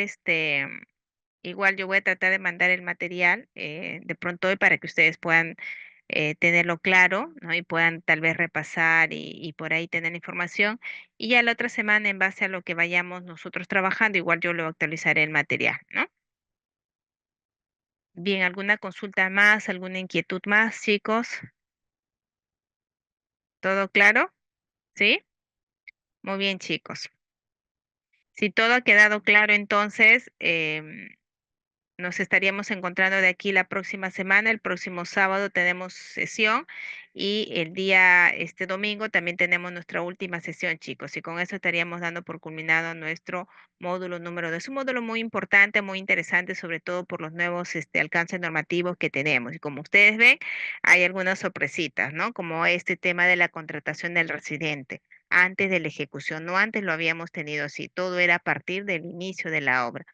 igual yo voy a tratar de mandar el material de pronto hoy para que ustedes puedan tenerlo claro, ¿no? Y puedan tal vez repasar y por ahí tener información. Y ya la otra semana, en base a lo que vayamos nosotros trabajando, igual yo lo actualizaré el material, ¿no? Bien, ¿alguna consulta más, alguna inquietud más, chicos? ¿Todo claro? ¿Sí? Muy bien, chicos. Si todo ha quedado claro, entonces nos estaríamos encontrando de aquí la próxima semana. El próximo sábado tenemos sesión y el día este domingo también tenemos nuestra última sesión, chicos. Y con eso estaríamos dando por culminado nuestro módulo número 2. Es un módulo muy importante, muy interesante, sobre todo por los nuevos alcances normativos que tenemos. Y como ustedes ven, hay algunas sorpresitas, ¿no? Como este tema de la contratación del residente antes de la ejecución. No antes lo habíamos tenido así, todo era a partir del inicio de la obra.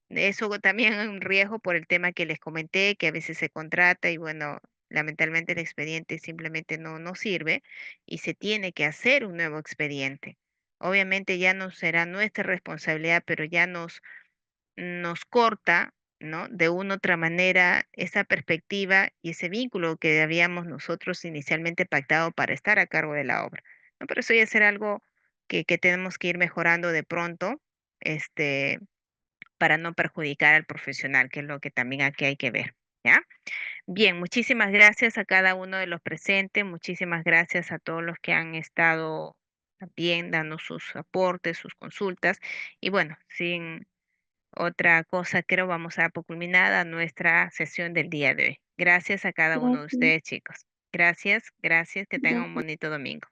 Eso también es un riesgo por el tema que les comenté, que a veces se contrata y bueno, lamentablemente el expediente simplemente no sirve y se tiene que hacer un nuevo expediente. Obviamente ya no será nuestra responsabilidad, pero ya nos corta, ¿no? De una u otra manera esa perspectiva y ese vínculo que habíamos nosotros inicialmente pactado para estar a cargo de la obra, ¿no? Pero eso ya será algo que tenemos que ir mejorando de pronto. Este, para no perjudicar al profesional, que es lo que también aquí hay que ver, ¿ya? Bien, muchísimas gracias a cada uno de los presentes, muchísimas gracias a todos los que han estado también dando sus aportes, sus consultas, y bueno, sin otra cosa, creo vamos a dar por culminada nuestra sesión del día de hoy. Gracias a cada uno de Gracias, ustedes, chicos. Gracias, gracias, que tengan un gracias. bonito domingo.